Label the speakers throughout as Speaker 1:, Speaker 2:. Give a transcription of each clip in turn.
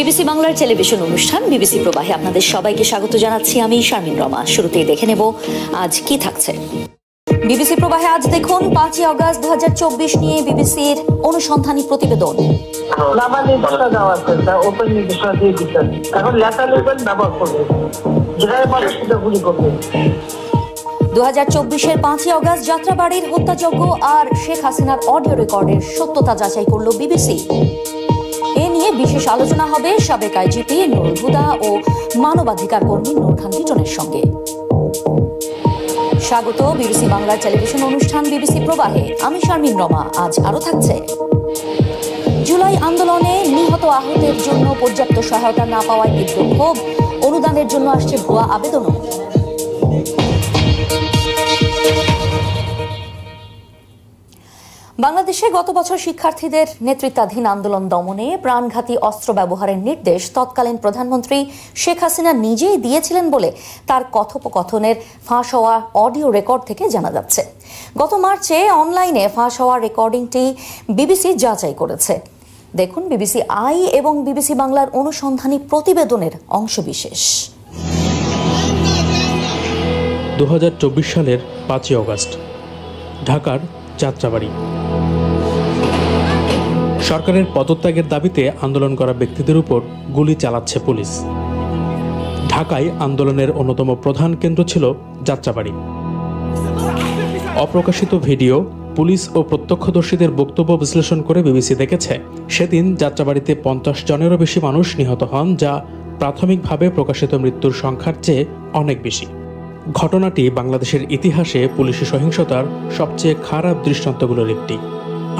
Speaker 1: BBC বাংলার television অনুষ্ঠান BBC প্রবাহে আপনাদের সবাইকে স্বাগত জানাচ্ছি। আমি শারমিন রমা। শুরুতেই দেখে নেব আজ কি থাকছে। বিবিসি প্রবাহে আজ দেখুন 5ই আগস্ট 2024 নিয়ে বিবিসির অনুসন্ধানী প্রতিবেদন। এখন লেখা লেবেল ব্যবহার করবে, যেটা বলে সেটা গুলি করবে। 2024-এর 5ই আগস্ট যাত্রাবাড়ির হত্যাযজ্ঞ আর শেখ হাসিনার অডিও রেকর্ডের সত্যতা যাচাই করল বিবিসি। এ নিয়ে বিশেষ আলোচনা হবে সাবেক আইজিপি নুরুল হুদা ও মানবাধিকার কর্মী নূর খান লিটনের সঙ্গে। স্বাগত বিবিসি বাংলার টেলিভিশন অনুষ্ঠান বিবিসি প্রবাহে। আমি শারমিন রমা। আজ আরো থাকছে: জুলাই আন্দোলনে নিহত আহতের জন্য পর্যাপ্ত সহায়তা না পাওয়ায় তীব্র ক্ষোভ, অনুদানের জন্য আসছে ভুয়া আবেদনও। বাংলাদেশে গত বছর শিক্ষার্থীদের নেতৃত্বাধীন আন্দোলন দমনে প্রাণঘাতী অস্ত্র ব্যবহারের নির্দেশ তৎকালীন প্রধানমন্ত্রী শেখ হাসিনা নিজেই দিয়েছিলেন বলে তার কথোপকথনের ফাঁস হওয়া অডিও রেকর্ড থেকে জানা যাচ্ছে। গত মার্চে অনলাইনে ফাঁস হওয়া রেকর্ডিংটি বিবিসি যাচাই করেছে। দেখুন বিবিসি আই এবং বিবিসি বাংলার অনুসন্ধানী প্রতিবেদনের অংশবিশেষ।
Speaker 2: 2024 সালের 5ই আগস্ট ঢাকার যাত্রাবাড়ি। সরকারের পদত্যাগের দাবিতে আন্দোলন করা ব্যক্তিদের উপর গুলি চালাচ্ছে পুলিশ। ঢাকায় আন্দোলনের অন্যতম প্রধান কেন্দ্র ছিল যাত্রাবাড়ি। অপ্রকাশিত ভিডিও, পুলিশ ও প্রত্যক্ষদর্শীদের বক্তব্য বিশ্লেষণ করে বিবিসি দেখেছে, সেদিন যাত্রাবাড়িতে 50 জনেরও বেশি মানুষ নিহত হন, যা প্রাথমিকভাবে প্রকাশিত মৃত্যুর সংখ্যার চেয়ে অনেক বেশি। ঘটনাটি বাংলাদেশের ইতিহাসে পুলিশি সহিংসতার সবচেয়ে খারাপ দৃষ্টান্তগুলোর একটি।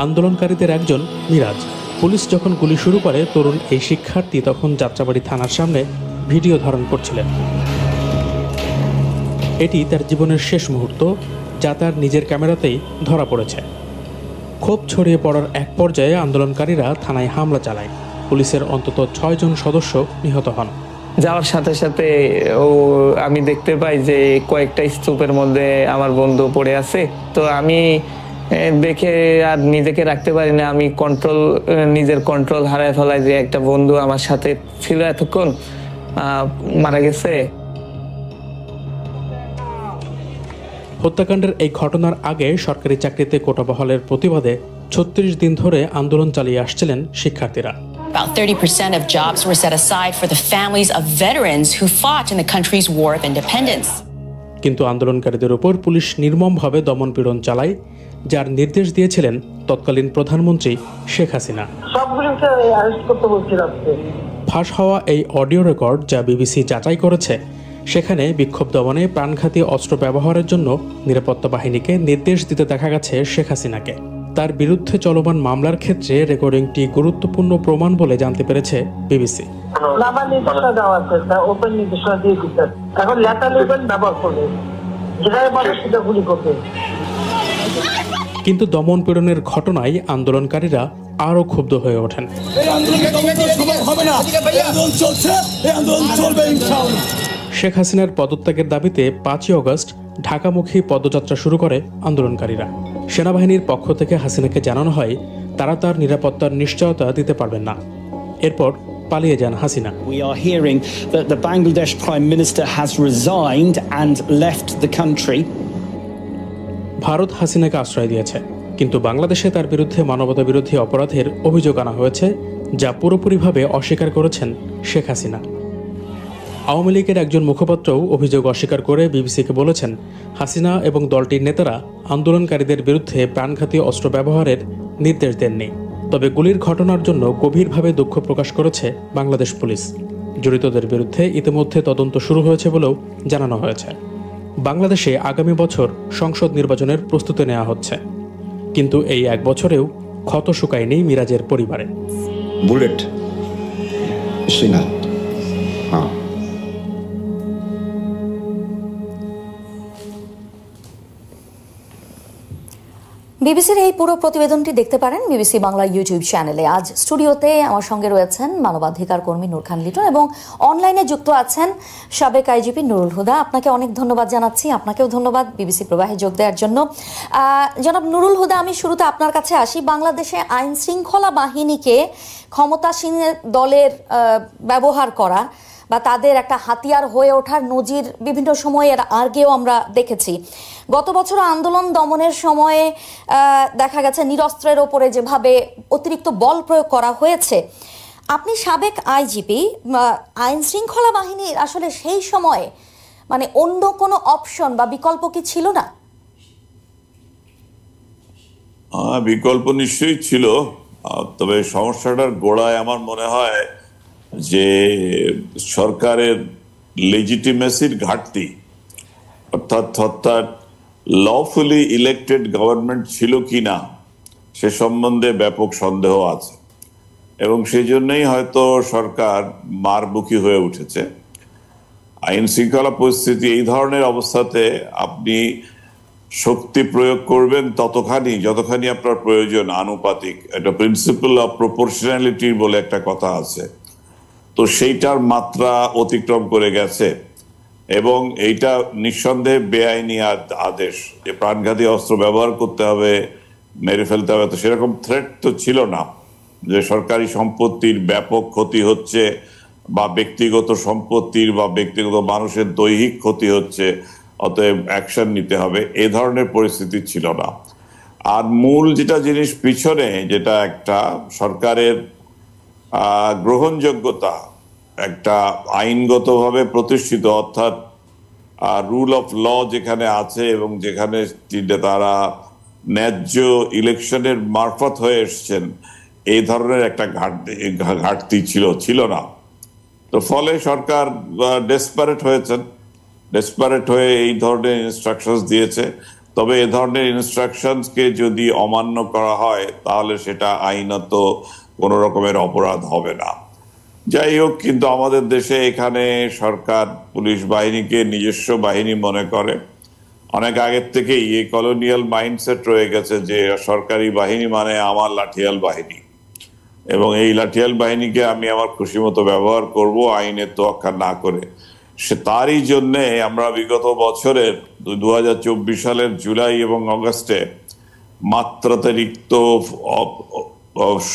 Speaker 2: আন্দোলনকারীদের একজন মিরাজ। পুলিশ যখন গুলি শুরু করে, তরুণ এই শিক্ষার্থী তখন যাত্রাবাড়ি থানার সামনে ভিডিও ধারণ করছিলেন। এটি তার জীবনের শেষ মুহূর্ত, যা তার নিজের ক্যামেরাতেই ধরা পড়েছে। ক্ষোভ ছড়িয়ে পড়ার এক পর্যায়ে আন্দোলনকারীরা থানায় হামলা চালায়। পুলিশের অন্তত 6 জন সদস্য নিহত হন।
Speaker 3: যাওয়ার সাথে সাথে আমি দেখতে পাই যে কয়েকটা স্তূপের মধ্যে আমার বন্ধু পড়ে আছে। তো আমি দেখে আর নিজেকে রাখতে পারি না। আমি নিজের কন্ট্রোল হারায় ফেলাই যে একটা বন্ধু আমার সাথে ছিল এতক্ষণ মারা গেছে।
Speaker 2: হত্যাকাণ্ডের এই ঘটনার আগে সরকারি চাকরিতে কোটা বহালের প্রতিবাদে 36 দিন ধরে আন্দোলন চালিয়ে আসছিলেন শিক্ষার্থীরা।
Speaker 4: About 30% of jobs were set aside for the families of veterans who fought in the country's war of independence.
Speaker 2: কিন্তু আন্দোলনকারীদের উপর পুলিশ নির্মমভাবে দমনপীড়ন চালায়, যার নির্দেশ দিয়েছিলেন তৎকালীন প্রধানমন্ত্রী শেখ হাসিনা। ফাঁস হওয়া এই অডিও রেকর্ড, যা বিবিসি যাচাই করেছে, সেখানে বিক্ষোভ দমনে প্রাণঘাতী অস্ত্র ব্যবহারের জন্য নিরাপত্তা বাহিনীকে নির্দেশ দিতে দেখা গেছে শেখ হাসিনাকে। তার বিরুদ্ধে চলমান মামলার ক্ষেত্রে রেকর্ডিংটি গুরুত্বপূর্ণ প্রমাণ বলে জানতে পেরেছে বিবিসি। কিন্তু দমনপীড়নের ঘটনায় আন্দোলনকারীরা আরও ক্ষুব্ধ হয়ে ওঠেন। শেখ হাসিনার পদত্যাগের দাবিতে 5ই আগস্ট ঢাকামুখী পদযাত্রা শুরু করে আন্দোলনকারীরা। সেনাবাহিনীর পক্ষ থেকে হাসিনাকে জানানো হয় তারা তার নিরাপত্তার নিশ্চয়তা দিতে পারবেন না। এরপর পালিয়ে যান Hasina.
Speaker 5: We are hearing that the Bangladesh Prime Minister has resigned and left the country.
Speaker 2: Bharat হাসিনাকে আশ্রয় দিয়েছে, কিন্তু বাংলাদেশে তার বিরুদ্ধে মানবতা বিরোধী অপরাধের অভিযোগ আনা হয়েছে, যা পুরোপুরিভাবে অস্বীকার করেছেন শেখ হাসিনা। আওয়ামী লীগের একজন মুখপাত্রও অভিযোগ অস্বীকার করে বিবিসিকে বলেছেন, হাসিনা এবং দলটির নেতারা আন্দোলনকারীদের বিরুদ্ধে প্রাণঘাতী অস্ত্র ব্যবহারের নির্দেশ দেননি। তবে গুলির ঘটনার জন্য গভীরভাবে দুঃখ প্রকাশ করেছে বাংলাদেশ পুলিশ। জড়িতদের বিরুদ্ধে ইতিমধ্যে তদন্ত শুরু হয়েছে বলেও জানানো হয়েছে। বাংলাদেশে আগামী বছর সংসদ নির্বাচনের প্রস্তুতি নেওয়া হচ্ছে, কিন্তু এই 1 বছরেও ক্ষত শুকায়নি মিরাজের পরিবারে।
Speaker 6: বুলেট
Speaker 1: বিবিসির এই পুরো প্রতিবেদনটি দেখতে পারেন বিবিসি বাংলা ইউটিউব চ্যানেলে। আজ স্টুডিওতে আমার সঙ্গে রয়েছেন মানবাধিকার কর্মী নূর খান লিটন এবং অনলাইনে যুক্ত আছেন সাবেক আইজিপি নুরুল হুদা। আপনাকে অনেক ধন্যবাদ জানাচ্ছি। আপনাকেও ধন্যবাদ বিবিসি প্রবাহে যোগ দেওয়ার জন্য। জনাব নুরুল হুদা, আমি শুরুতে আপনার কাছে আসি। বাংলাদেশে আইন শৃঙ্খলা বাহিনীকে ক্ষমতাসীন দলের ব্যবহার করা বা তাদের একটা হাতিয়ার হয়ে ওঠার নজির বিভিন্ন সময়ে আগেও আমরা দেখেছি। গত বছর আন্দোলন দমনের সময়ে দেখা গেছে নিরস্ত্রের ওপরে যেভাবে অতিরিক্ত বল প্রয়োগ করা হয়েছে। আপনি সাবেক আইজিপি, আইন শৃঙ্খলা বাহিনীর আসলে সেই সময়ে মানে অন্য কোনো অপশন বা বিকল্প কি ছিল না?
Speaker 6: বিকল্প নিশ্চয়ই ছিল, তবে সমস্যাটার গোড়ায় আমার মনে হয় যে সরকারের লেজিটিমেসির ঘাটতি, অর্থাৎ লফুলি ইলেক্টেড গভর্নমেন্ট ছিল কিনা সে সম্বন্ধে ব্যাপক সন্দেহ আছে এবং সেই জন্যই হয়তো সরকার মারমুখী হয়ে উঠেছে। আইন শৃঙ্খলা পরিস্থিতি এই ধরনের অবস্থাতে আপনি শক্তি প্রয়োগ করবেন যতখানি আপনার প্রয়োজন, আনুপাতিক। একটা প্রিন্সিপাল অফ প্রপোর্শনালিটি বলে একটা কথা আছে, তো সেইটার মাত্রা অতিক্রম করে গেছে এবং এইটা নিঃসন্দেহে বেআইনি আদেশ যে প্রাণঘাতী অস্ত্র ব্যবহার করতে হবে, মেরে ফেলতে হবে। তো সেরকম থ্রেট তো ছিল না যে সরকারি সম্পত্তির ব্যাপক ক্ষতি হচ্ছে বা ব্যক্তিগত সম্পত্তির বা ব্যক্তিগত মানুষের দৈহিক ক্ষতি হচ্ছে, অতএব অ্যাকশন নিতে হবে, এ ধরনের পরিস্থিতি ছিল না। আর মূল যেটা জিনিস পিছনে, যেটা একটা সরকারের গ্রহণযোগ্যতা, একটা আইনগতভাবে প্রতিষ্ঠিত অর্থাৎ রুল অফ ল যেখানে আছে এবং যেখানে তারা ন্যায্য ইলেকশনের মারফত হয়ে এসছেন, এই ধরনের একটা ঘাটতি ছিল না। তো ফলে সরকার ডেসপারেট হয়ে এই ধরনের ইনস্ট্রাকশনস দিয়েছে। তবে এ ধরনের ইনস্ট্রাকশনসকে যদি অমান্য করা হয় তাহলে সেটা আইনত কোনো রকমের অপরাধ হবে না। যাই হোক, কিন্তু আমাদের দেশে এখানে সরকার পুলিশ বাহিনীকে নিজস্ব বাহিনী মনে করে। অনেক আগের থেকেই এই কলোনিয়াল মাইন্ডসেট রয়ে গেছে যে সরকারি বাহিনী মানে আমার লাঠিয়াল বাহিনী এবং এই লাঠিয়াল বাহিনীকে আমি আমার খুশি মতো ব্যবহার করব, আইনের তোয়াক্কা না করে। সে তারই জন্যে আমরা বিগত বছরের 2024 সালের জুলাই এবং অগস্টে মাত্রাতিরিক্ত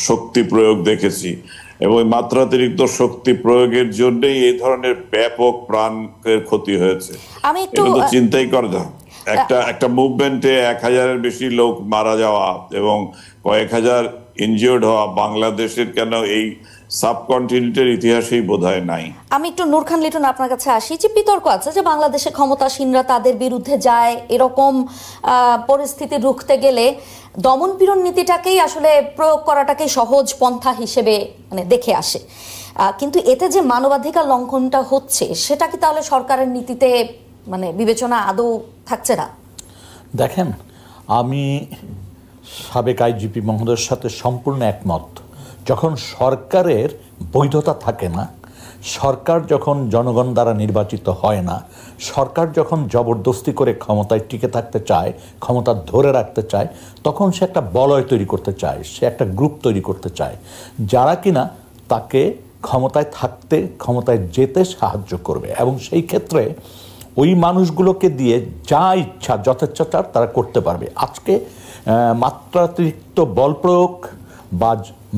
Speaker 6: শক্তি প্রয়োগ দেখেছি এবং মাত্রাতিরিক্ত শক্তি প্রয়োগের জন্যই এই ধরনের ব্যাপক প্রাণের ক্ষতি হয়েছে।
Speaker 1: আমি একটু
Speaker 6: চিন্তাই করা যায়, একটা মুভমেন্টে 1000-এর বেশি লোক মারা যাওয়া এবং কয়েক হাজার ইনজিওর্ড হওয়া বাংলাদেশের কেন এই সাবকন্টিনেন্টের ইতিহাসেই বোধহয় নাই।
Speaker 1: আমি একটু নূর খান লিটন আপনার কাছে আসি। যে বিতর্ক আছে যে বাংলাদেশে ক্ষমতাসীনরা তাদের বিরুদ্ধে যায়, এরকম পরিস্থিতি রুখতে গেলে দমনপীড়ন নীতিটাকেই আসলে প্রয়োগ করাটাকে সহজ পন্থা হিসেবে মানে দেখে আসে, কিন্তু এতে যে মানবাধিকার লঙ্ঘনটা হচ্ছে সেটা কি তাহলে সরকারের নীতিতে মানে বিবেচনা আদৌ থাকছে না?
Speaker 7: দেখেন, আমি সাবেক আইজিপি মহোদয়ের সাথে সম্পূর্ণ একমত। যখন সরকারের বৈধতা থাকে না, সরকার যখন জনগণ দ্বারা নির্বাচিত হয় না, সরকার যখন জবরদস্তি করে ক্ষমতায় টিকে থাকতে চায়, ক্ষমতা ধরে রাখতে চায়, তখন সে একটা বলয় তৈরি করতে চায়, সে একটা গ্রুপ তৈরি করতে চায় যারা কিনা তাকে ক্ষমতায় থাকতে, ক্ষমতায় যেতে সাহায্য করবে এবং সেই ক্ষেত্রে ওই মানুষগুলোকে দিয়ে যা ইচ্ছা যথেচ্ছাচার তারা করতে পারবে। আজকে মাত্রাতিরিক্ত বল প্রয়োগ বা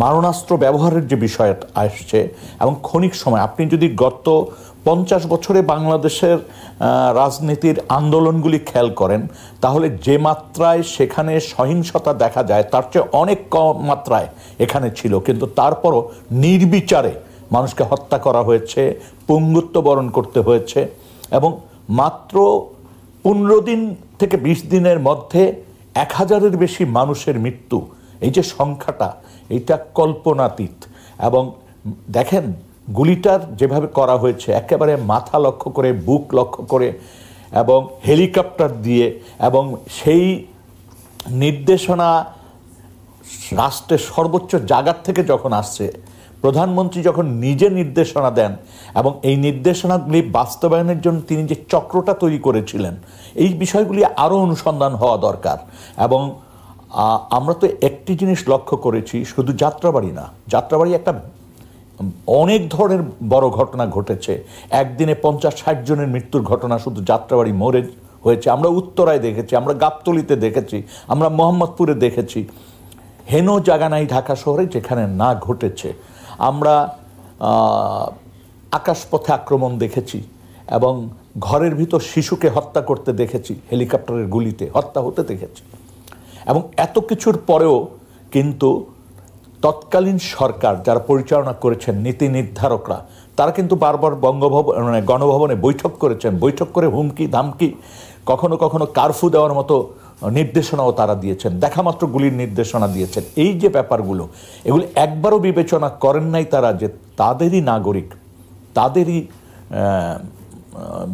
Speaker 7: মারণাস্ত্র ব্যবহারের যে বিষয় আসছে এবং ক্ষণিক সময়, আপনি যদি গত 50 বছরে বাংলাদেশের রাজনীতির আন্দোলনগুলি খেয়াল করেন তাহলে যে মাত্রায় সেখানে সহিংসতা দেখা যায় তার চেয়ে অনেক কম মাত্রায় এখানে ছিল, কিন্তু তারপরও নির্বিচারে মানুষকে হত্যা করা হয়েছে, পঙ্গুত্ব বরণ করতে হয়েছে এবং মাত্র 15 দিন থেকে 20 দিনের মধ্যে 1000-এর বেশি মানুষের মৃত্যু। এই যে সংখ্যাটা, এইটা কল্পনাতীত। এবং দেখেন গুলিটার যেভাবে করা হয়েছে, একেবারে মাথা লক্ষ্য করে, বুক লক্ষ্য করে এবং হেলিকপ্টার দিয়ে, এবং সেই নির্দেশনা রাষ্ট্রের সর্বোচ্চ জায়গার থেকে যখন আসছে, প্রধানমন্ত্রী যখন নিজে নির্দেশনা দেন এবং এই নির্দেশনাগুলি বাস্তবায়নের জন্য তিনি যে চক্রটা তৈরি করেছিলেন, এই বিষয়গুলি আরও অনুসন্ধান হওয়া দরকার। এবং আমরা তো একটি জিনিস লক্ষ্য করেছি, শুধু যাত্রাবাড়ি না, যাত্রাবাড়ি একটা অনেক ধরনের বড় ঘটনা ঘটেছে। একদিনে 50-60 জনের মৃত্যুর ঘটনা শুধু যাত্রাবাড়ি মোড়ে হয়েছে। আমরা উত্তরায় দেখেছি, আমরা গাবতলীতে দেখেছি, আমরা মোহাম্মদপুরে দেখেছি। হেন জায়গা নাই ঢাকা শহরে যেখানে না ঘটেছে। আমরা আকাশপথে আক্রমণ দেখেছি এবং ঘরের ভিতর শিশুকে হত্যা করতে দেখেছি, হেলিকপ্টারের গুলিতে হত্যা হতে দেখেছি। এবং এত কিছুর পরেও কিন্তু তৎকালীন সরকার যারা পরিচালনা করেছেন, নীতি নির্ধারকরা, তারা কিন্তু বারবার গণভবনে বৈঠক করেছেন। বৈঠক করে হুমকি ধামকি, কখনো কখনো কারফিউ দেওয়ার মতো নির্দেশনাও তারা দিয়েছেন, দেখামাত্র গুলির নির্দেশনা দিয়েছেন। এই যে ব্যাপারগুলো, এগুলো একবারও বিবেচনা করেন নাই তারা যে তাদেরই নাগরিক, তাদেরই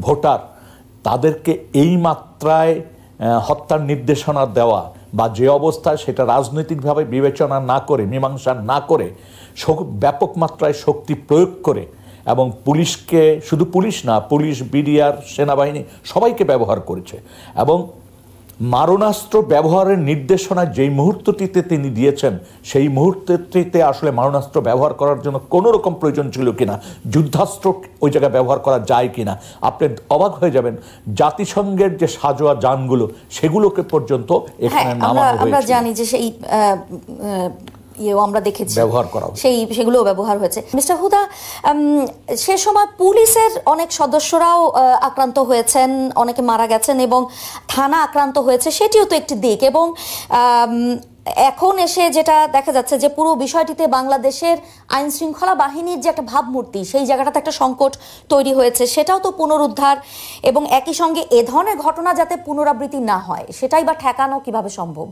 Speaker 7: ভোটার, তাদেরকে এই মাত্রায় হত্যার নির্দেশনা দেওয়া বা যে অবস্থায় সেটা রাজনৈতিকভাবে বিবেচনা না করে, মীমাংসা না করে, ব্যাপক মাত্রায় শক্তি প্রয়োগ করে এবং পুলিশকে, শুধু পুলিশ না, পুলিশ, বিডিআর, সেনাবাহিনী সবাইকে ব্যবহার করেছে। এবং মারণাস্ত্র ব্যবহারের নির্দেশনা যেই মুহূর্তটিতে তিনি দিয়েছেন, সেই মুহূর্তটিতে আসলে মারণাস্ত্র ব্যবহার করার জন্য কোনো রকম প্রয়োজন ছিল কিনা, যুদ্ধাস্ত্র ওই জায়গায় ব্যবহার করা যায় কিনা, আপনি অবাক হয়ে যাবেন। জাতিসংঘের যে সাজোয়া যানগুলো, সেগুলোকে পর্যন্ত এখানে নামানো হয়েছে।
Speaker 1: আমরা জানি যে সেই আমরা দেখেছি
Speaker 7: ব্যবহার করা,
Speaker 1: সেগুলো ব্যবহার হয়েছে। মিস্টার হুদা, সে সময় পুলিশের অনেক সদস্যরাও আক্রান্ত হয়েছেন, অনেকে মারা গেছেন এবং থানা আক্রান্ত হয়েছে, সেটিও তো একটি দিক। এবং এখন এসে যেটা দেখা যাচ্ছে যে পুরো বিষয়টিতে বাংলাদেশের আইন শৃঙ্খলা বাহিনীর যে একটা ভাবমূর্তি, সেই জায়গাটাতে একটা সংকট তৈরি হয়েছে, সেটাও তো পুনরুদ্ধার এবং একই সঙ্গে এ ধরনের ঘটনা যাতে পুনরাবৃত্তি না হয়, সেটাই বা ঠেকানো কিভাবে সম্ভব?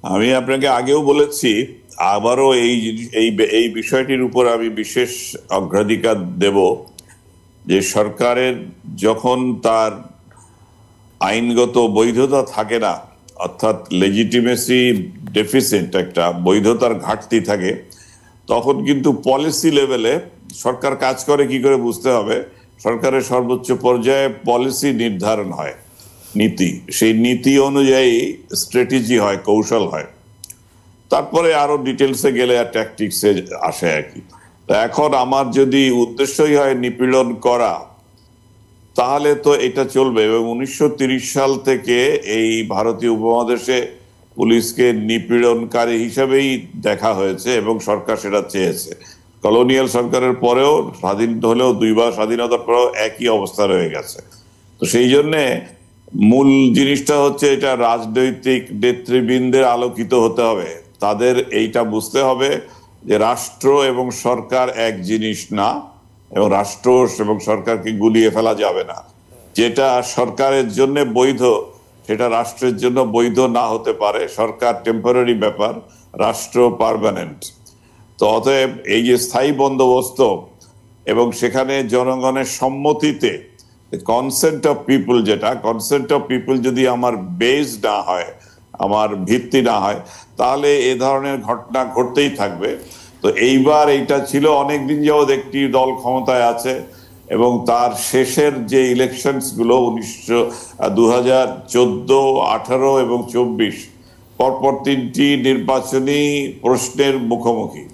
Speaker 6: আমি আপনাকে আগেও বলেছি, আবারও এই বিষয়টির উপর আমি বিশেষ অগ্রাধিকার দেব যে সরকারের যখন তার আইনগত বৈধতা থাকে না, অর্থাৎ লেজিটিমেসি ডেফিসিট, একটা বৈধতার ঘাটতি থাকে, তখন কিন্তু পলিসি লেভেলে সরকার কাজ করে কি করে বুঝতে হবে। সরকারের সর্বোচ্চ পর্যায়ে পলিসি নির্ধারণ হয়, নীতি, সেই নীতি অনুযায়ী স্ট্র্যাটেজি হয়, কৌশল হয়, তারপরে আরো ডিটেলসে গেলে আর ট্যাকটিক্সে আসে আর কি। তো এখন আমার যদি উদ্দেশ্যই হয় নিপীড়ন করা, তাহলে তো এটা চলবে। এবং 1930 সাল থেকে এই ভারতীয় উপমহাদেশে পুলিশকে নিপীড়নকারী হিসেবেই দেখা হয়েছে এবং সরকার সেটা চেয়েছে। কলোনিয়াল সরকারের পরেও, স্বাধীন হলেও, দুইবার স্বাধীনতার পরেও একই অবস্থা রয়ে গেছে। তো সেই জন্যে মূল জিনিসটা হচ্ছে এটা রাজনৈতিক নেতৃবৃন্দের আলোকিত হতে হবে। তাদের এইটা বুঝতে হবে যে রাষ্ট্র এবং সরকার এক জিনিস না, এবং রাষ্ট্র এবং সরকারকে গুলিয়ে ফেলা যাবে না। যেটা সরকারের জন্য বৈধ সেটা রাষ্ট্রের জন্য বৈধ না হতে পারে। সরকার টেম্পোরারি ব্যাপার, রাষ্ট্র পার্মানেন্ট। তো অতএব এই যে স্থায়ী বন্দোবস্ত এবং সেখানে জনগণের সম্মতিতে কনসেন্ট অফ পিপল, যেটা কনসেন্ট অফ পিপল যদি আমার বেস না হয়, আমার ভিত্তি না হয়, তাহলে এ ধরনের ঘটনা ঘটতেই থাকবে। তো এইবার এইটা ছিল অনেকদিন যাবৎ একটি দল ক্ষমতায় আছে এবং তার শেষের যে ইলেকশনস গুলো 2014, 18 এবং 24 পরপর 3টি নির্বাচনী প্রশ্নের মুখোমুখি।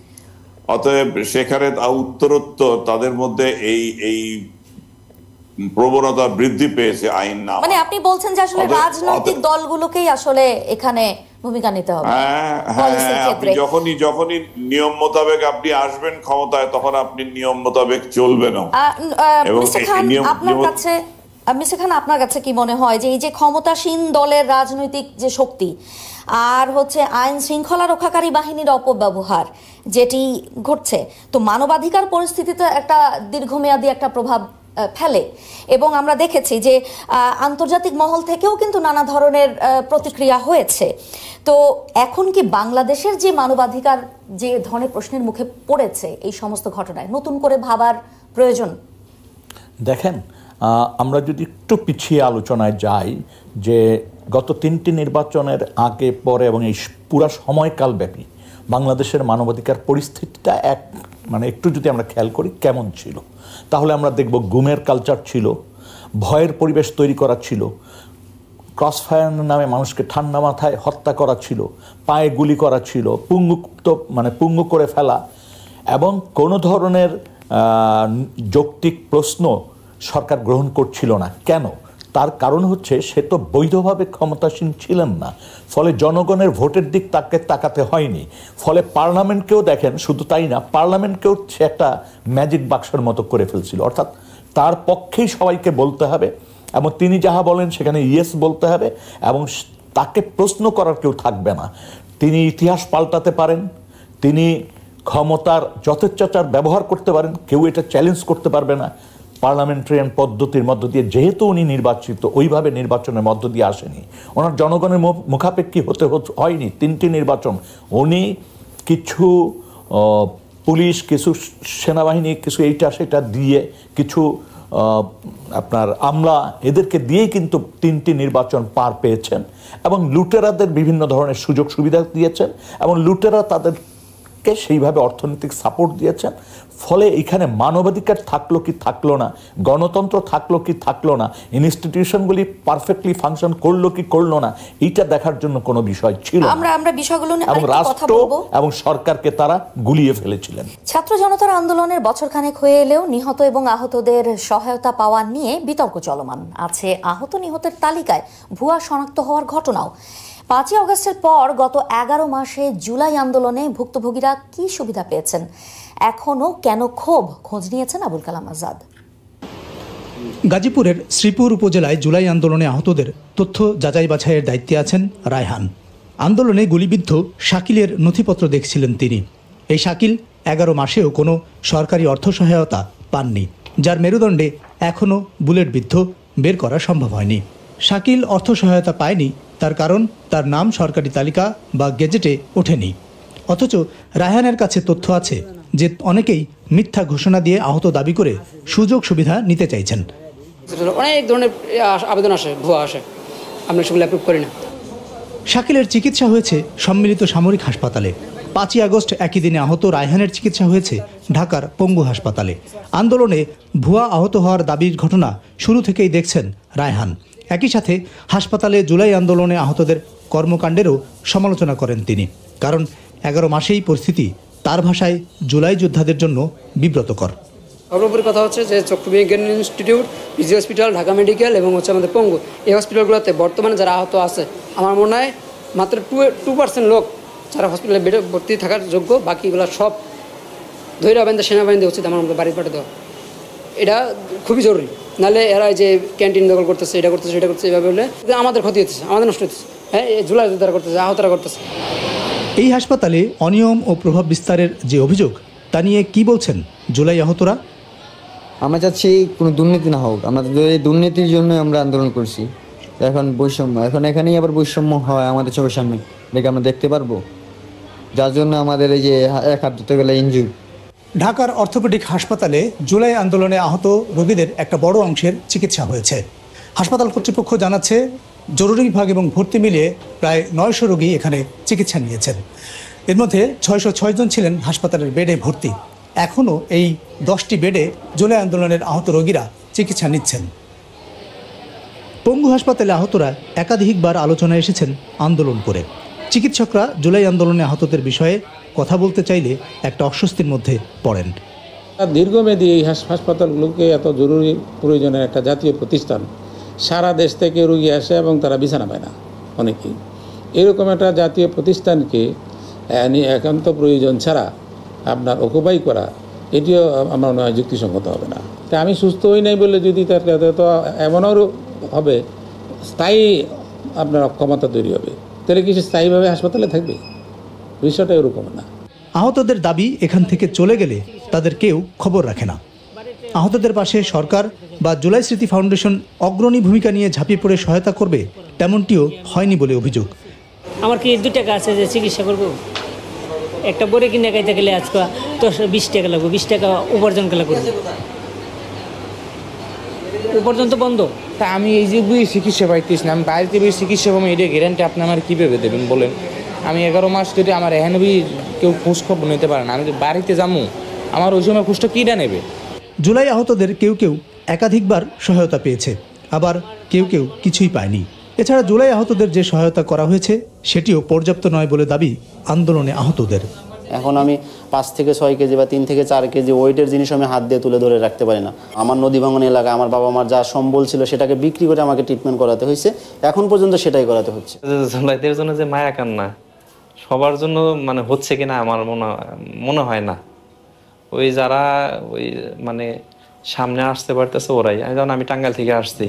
Speaker 6: অতএব সেখানে উত্তরোত্তর তাদের মধ্যে এই প্রবণতা বৃদ্ধি পেয়েছে আইন না।
Speaker 1: মানে আপনি বলছেন যে আসলে রাজনৈতিক দলগুলোকেই আসলে এখানে ভূমিকা নিতে হবে।
Speaker 6: আপনি যখনই নিয়ম মোতাবেক আপনি আসবেন ক্ষমতায়, তখন আপনি নিয়ম মোতাবেক চলবেন।
Speaker 1: মিস্টার খান, আপনার কাছে কি মনে হয় যে এই যে ক্ষমতাসীন দলের রাজনৈতিক যে শক্তি আর হচ্ছে আইন শৃঙ্খলা রক্ষাকারী বাহিনীর অপব্যবহার যেটি ঘটছে, তো মানবাধিকার পরিস্থিতিতে একটা দীর্ঘমেয়াদী একটা প্রভাব ফেলে এবং আমরা দেখেছি যে আন্তর্জাতিক মহল থেকেও কিন্তু নানা ধরনের প্রতিক্রিয়া হয়েছে। তো এখন কি বাংলাদেশের যে মানবাধিকার যে ধরনের প্রশ্নের মুখে পড়েছে এই সমস্ত ঘটনায় নতুন করে ভাবার প্রয়োজন?
Speaker 7: দেখেন, আমরা যদি একটু পিছিয়ে আলোচনায় যাই যে গত 3টি নির্বাচনের আগে পরে এবং এই পুরা সময়কাল ব্যাপী বাংলাদেশের মানবাধিকার পরিস্থিতিটা একটু যদি আমরা খেয়াল করি কেমন ছিল, তাহলে আমরা দেখব গুমের কালচার ছিল, ভয়ের পরিবেশ তৈরি করা ছিল, ক্রস ফায়ারের নামে মানুষকে ঠান্ডা মাথায় হত্যা করা ছিল, পায়ে গুলি করা ছিল, পঙ্গু করে ফেলা, এবং কোনো ধরনের যৌক্তিক প্রশ্ন সরকার গ্রহণ করছিল না। কেন? তার কারণ হচ্ছে সে তো বৈধভাবে ক্ষমতাসীন ছিলেন না, ফলে জনগণের ভোটের দিক তাকে তাকাতে হয়নি। ফলে পার্লামেন্টকেও দেখেন, শুধু তাই না, পার্লামেন্টকেও সে একটা ম্যাজিক বাক্সের মতো করে ফেলছিল। অর্থাৎ তার পক্ষেই সবাইকে বলতে হবে এবং তিনি যাহা বলেন সেখানে ইয়েস বলতে হবে এবং তাকে প্রশ্ন করার কেউ থাকবে না। তিনি ইতিহাস পাল্টাতে পারেন, তিনি ক্ষমতার যথেচ্ছাচার ব্যবহার করতে পারেন, কেউ এটা চ্যালেঞ্জ করতে পারবে না। পার্লামেন্টারিয়ান পদ্ধতির মধ্য দিয়ে যেহেতু উনি নির্বাচিত, ওইভাবে নির্বাচনের মধ্য দিয়ে আসেনি, ওনার জনগণের মুখাপেক্ষী হতে হয়নি। 3টি নির্বাচন উনি কিছু পুলিশ, কিছু সেনাবাহিনী, কিছু এইটা সেটা দিয়ে, কিছু আপনার আমলা, এদেরকে দিয়েই কিন্তু 3টি নির্বাচন পার পেয়েছেন এবং লুটেরাদের বিভিন্ন ধরনের সুযোগ সুবিধা দিয়েছেন এবং লুটেরা তাদেরকে সেইভাবে অর্থনৈতিক সাপোর্ট দিয়েছেন। ফলে এখানে মানবাধিকার থাকলো কি থাকলো না, গণতন্ত্র থাকলো কি থাকলো না, ইনস্টিটিউশনগুলি পারফেক্টলি ফাংশন করলো কি করলো না, এইটা দেখার জন্য কোনো বিষয় ছিল না।
Speaker 1: আমরা বিষয়গুলো নিয়ে
Speaker 7: এবং রাষ্ট্র এবং সরকারকে তারা গুলিয়ে ফেলেছিলেন।
Speaker 1: ছাত্র জনতার আন্দোলনের বছরখানেক হয়ে এলেও নিহত এবং আহতদের সহায়তা পাওয়া নিয়ে বিতর্ক চলমান আছে। আহত নিহতের তালিকায় ভুয়া শনাক্ত হওয়ার ঘটনাও। 5ই আগস্টের পর গত 11 মাসে জুলাই আন্দোলনে ভুক্তভোগীরা কি সুবিধা পেয়েছেন, এখনো কেন ক্ষোভ, খোঁজ নিয়েছেন আবুল কালাম আজাদ।
Speaker 8: গাজীপুরের শ্রীপুর উপজেলায় জুলাই আন্দোলনে আহতদের তথ্য যাচাই বাছাইয়ের দায়িত্বে আছেন রায়হান। আন্দোলনে গুলিবিদ্ধ শাকিলের নথিপত্র দেখছিলেন তিনি। এই শাকিল 11 মাসেও কোনো সরকারি অর্থ সহায়তা পাননি, যার মেরুদণ্ডে এখনও বুলেটবিদ্ধ বের করা সম্ভব হয়নি। শাকিল অর্থ সহায়তা পায়নি, তার কারণ তার নাম সরকারি তালিকা বা গেজেটে ওঠেনি। অথচ রায়হানের কাছে তথ্য আছে যে অনেকেই মিথ্যা ঘোষণা দিয়ে আহত দাবি করে সুযোগ সুবিধা নিতে চাইছেন।
Speaker 9: অনেক ধরনের আবেদন আসে, ভুয়া আসে, আমরা সেগুলো অ্যাপ্রুভ করি না।
Speaker 8: শাকিলের চিকিৎসা হয়েছে সম্মিলিত সামরিক হাসপাতালে। 5ই আগস্ট একই দিনে আহত রায়হানের চিকিৎসা হয়েছে ঢাকার পঙ্গু হাসপাতালে। আন্দোলনে ভুয়া আহত হওয়ার দাবির ঘটনা শুরু থেকেই দেখছেন রায়হান। একই সাথে হাসপাতালে জুলাই আন্দোলনে আহতদের কর্মকাণ্ডেরও সমালোচনা করেন তিনি, কারণ 11 মাসেই পরিস্থিতি তার ভাষায় জুলাই যোদ্ধাদের জন্য বিব্রতকর।
Speaker 9: সর্বোপরি কথা হচ্ছে যে চক্ষু বিজ্ঞান institute, PG hospital, Dhaka medical এবং আমাদের পঙ্গু, এই হসপিটালগুলোতে বর্তমানে যারা আহত আছে, আমার মনে হয় মাত্র 2% লোক যারা হসপিটালে বেডে ভর্তি থাকার যোগ্য, বাকিগুলো সব ধৈর্যবান্ধা সেনাবাহিনী উচিত আমার মতো বাড়ি পাঠিয়ে দেওয়া। এটা খুবই জরুরি, নাহলে এরা যে ক্যান্টিন দখল করতেছে, এটা করতেছে, এটা করতেছে, এইভাবে বলে আমাদের ক্ষতি হচ্ছে, আমাদের নষ্ট হচ্ছে। হ্যাঁ, জুলাই যোদ্ধারা করতেছে, আহতরা করতেছে।
Speaker 8: এই হাসপাতালে অনিয়ম ও প্রভাব বিস্তারের যে অভিযোগ, তা নিয়ে কি বলছেন জুলাই আহতরা?
Speaker 10: আমরা চাচ্ছি কোনো দুর্নীতি না হোক। আমরা এই দুর্নীতির জন্য আমরা আন্দোলন করছি। এখন বৈষম্য, এখন এখানেই আবার বৈষম্য হয় আমাদের চোখের সামনে, দেখে আমরা দেখতে পারবো, যার জন্য আমাদের এই যে এক হাত ধরতে গেলে ইনজুরি।
Speaker 8: ঢাকার অর্থোপেডিক হাসপাতালে জুলাই আন্দোলনে আহত রোগীদের একটা বড় অংশের চিকিৎসা হয়েছে। হাসপাতাল কর্তৃপক্ষ জানাচ্ছে জরুরি বিভাগ এবং ভর্তি মিলিয়ে প্রায় 900 রোগী এখানে চিকিৎসা নিয়েছেন। এর মধ্যে 606 জন ছিলেন হাসপাতালের বেডে ভর্তি। এখনও এই 10টি বেডে জুলাই আন্দোলনের আহত রোগীরা চিকিৎসা নিচ্ছেন। পঙ্গু হাসপাতালে আহতরা একাধিকবার আলোচনায় এসেছেন আন্দোলন করে। চিকিৎসকরা জুলাই আন্দোলনে আহতদের বিষয়ে কথা বলতে চাইলে একটা অস্বস্তির মধ্যে পড়েন।
Speaker 11: দীর্ঘমেয়াদী এই হাসপাতালগুলোকে এত জরুরি প্রয়োজনের একটা জাতীয় প্রতিষ্ঠান, সারা দেশ থেকে রোগী আসে এবং তারা বিছানা পায় না অনেকেই। এরকম একটা জাতীয় প্রতিষ্ঠানকে একান্ত প্রয়োজন ছাড়া আপনার অকুপাই করা, এটিও আমার মনে হয় যুক্তিসঙ্গত হবে না। তা আমি সুস্থ হই নাই বলে যদি তার তো এমনও হবে স্থায়ী আপনার অক্ষমতা তৈরি হবে, তাহলে কি সে স্থায়ীভাবে হাসপাতালে থাকবে? বিষয়টা এরকম না।
Speaker 8: আহতদের দাবি এখান থেকে চলে গেলে তাদের কেউ খবর রাখে না। আহতদের পাশে সরকার বা জুলাই স্মৃতি ফাউন্ডেশন অগ্রণী ভূমিকা নিয়ে ঝাঁপিয়ে পড়ে সহায়তা করবে, তেমনটিও হয়নি বলে অভিযোগ।
Speaker 12: আমার কি 2 টাকা আছে যে চিকিৎসা করব? একটা বড়ি কিনে খাইতে গেলে আজকে 20 টাকা লাগবে, 20 টাকা উপার্জন করলে করবো, উপার্জন তো বন্ধ।
Speaker 13: তা আমি এই যে চিকিৎসা পাইতেছি না, আমি বাড়িতে চিকিৎসা পাবো, এটা গ্যারান্টি আপনি আমার কীভাবে দেবেন বলেন? আমি 11 মাস যদি আমার এখানে কেউ খোঁজ খবর নিতে পারে না, আমি বাড়িতে যাবো, আমার ওই সময় খোঁজটা কীটা নেবে?
Speaker 8: জুলাই আহতদের কেউ কেউ একাধিকবার সহায়তা পেয়েছে, আবার কেউ কেউ কিছুই পায়নি। এছাড়া জুলাই আহতদের যে সহায়তা করা হয়েছে সেটিও পর্যাপ্ত নয় বলে দাবি আন্দোলনে আহতদের।
Speaker 14: এখন আমি 5 থেকে 6 কেজি বা 3 থেকে 4 কেজি ওয়েটের জিনিস আমি হাত দিয়ে তুলে ধরে রাখতে পারি না। আমার নদী ভাঙন এলাকায় আমার বাবা মার যা সম্বল ছিল সেটাকে বিক্রি করে আমাকে ট্রিটমেন্ট করাতে হয়েছে, এখন পর্যন্ত সেটাই করাতে হচ্ছে।
Speaker 15: জুলাইদের জন্য যে মায়া কান্না সবার জন্য মানে হচ্ছে কিনা আমার মনে হয় না। ওই যারা ওই মানে সামনে আসতে পারতেছে ওরাই, যেমন আমি টাঙ্গাইল থেকে আসছি।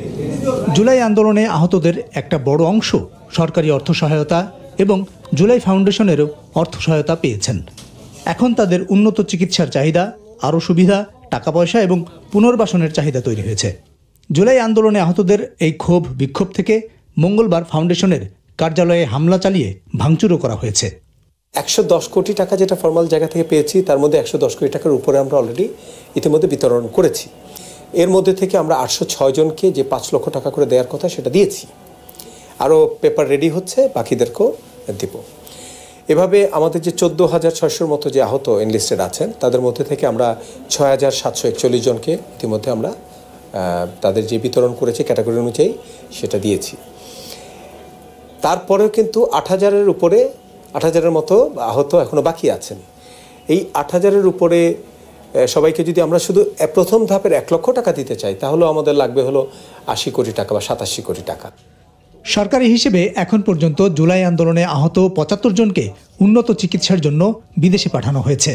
Speaker 8: জুলাই আন্দোলনে আহতদের একটা বড় অংশ সরকারি অর্থ সহায়তা এবং জুলাই ফাউন্ডেশনেরও অর্থ সহায়তা পেয়েছেন। এখন তাদের উন্নত চিকিৎসার চাহিদা, আরও সুবিধা, টাকা পয়সা এবং পুনর্বাসনের চাহিদা তৈরি হয়েছে। জুলাই আন্দোলনে আহতদের এই ক্ষোভ বিক্ষোভ থেকে মঙ্গলবার ফাউন্ডেশনের কার্যালয়ে হামলা চালিয়ে ভাঙচুরও করা হয়েছে।
Speaker 16: 110 কোটি টাকা যেটা ফর্মাল জায়গা থেকে পেয়েছি তার মধ্যে 110 কোটি টাকার উপরে আমরা অলরেডি ইতিমধ্যে বিতরণ করেছি। এর মধ্যে থেকে আমরা 806 জনকে যে 5 লক্ষ টাকা করে দেওয়ার কথা সেটা দিয়েছি। আরও পেপার রেডি হচ্ছে, বাকিদেরকেও দিব। এভাবে আমাদের যে 14,600 মতো যে আহত এনলিস্টেড আছেন তাদের মধ্যে থেকে আমরা 6,741 জনকে ইতিমধ্যে আমরা তাদের যে বিতরণ করেছি ক্যাটাগরি অনুযায়ী সেটা দিয়েছি। তারপরেও কিন্তু 8,000-এর উপরে 8,000-এর মতো আহত এখনও বাকি আছেন। এই 8,000-এর উপরে সবাইকে যদি আমরা শুধু প্রথম ধাপের 1 লক্ষ টাকা দিতে চাই তাহলে আমাদের লাগবে হলো 80 কোটি টাকা বা 87 কোটি টাকা।
Speaker 8: সরকারি হিসেবে এখন পর্যন্ত জুলাই আন্দোলনে আহত 75 জনকে উন্নত চিকিৎসার জন্য বিদেশে পাঠানো হয়েছে।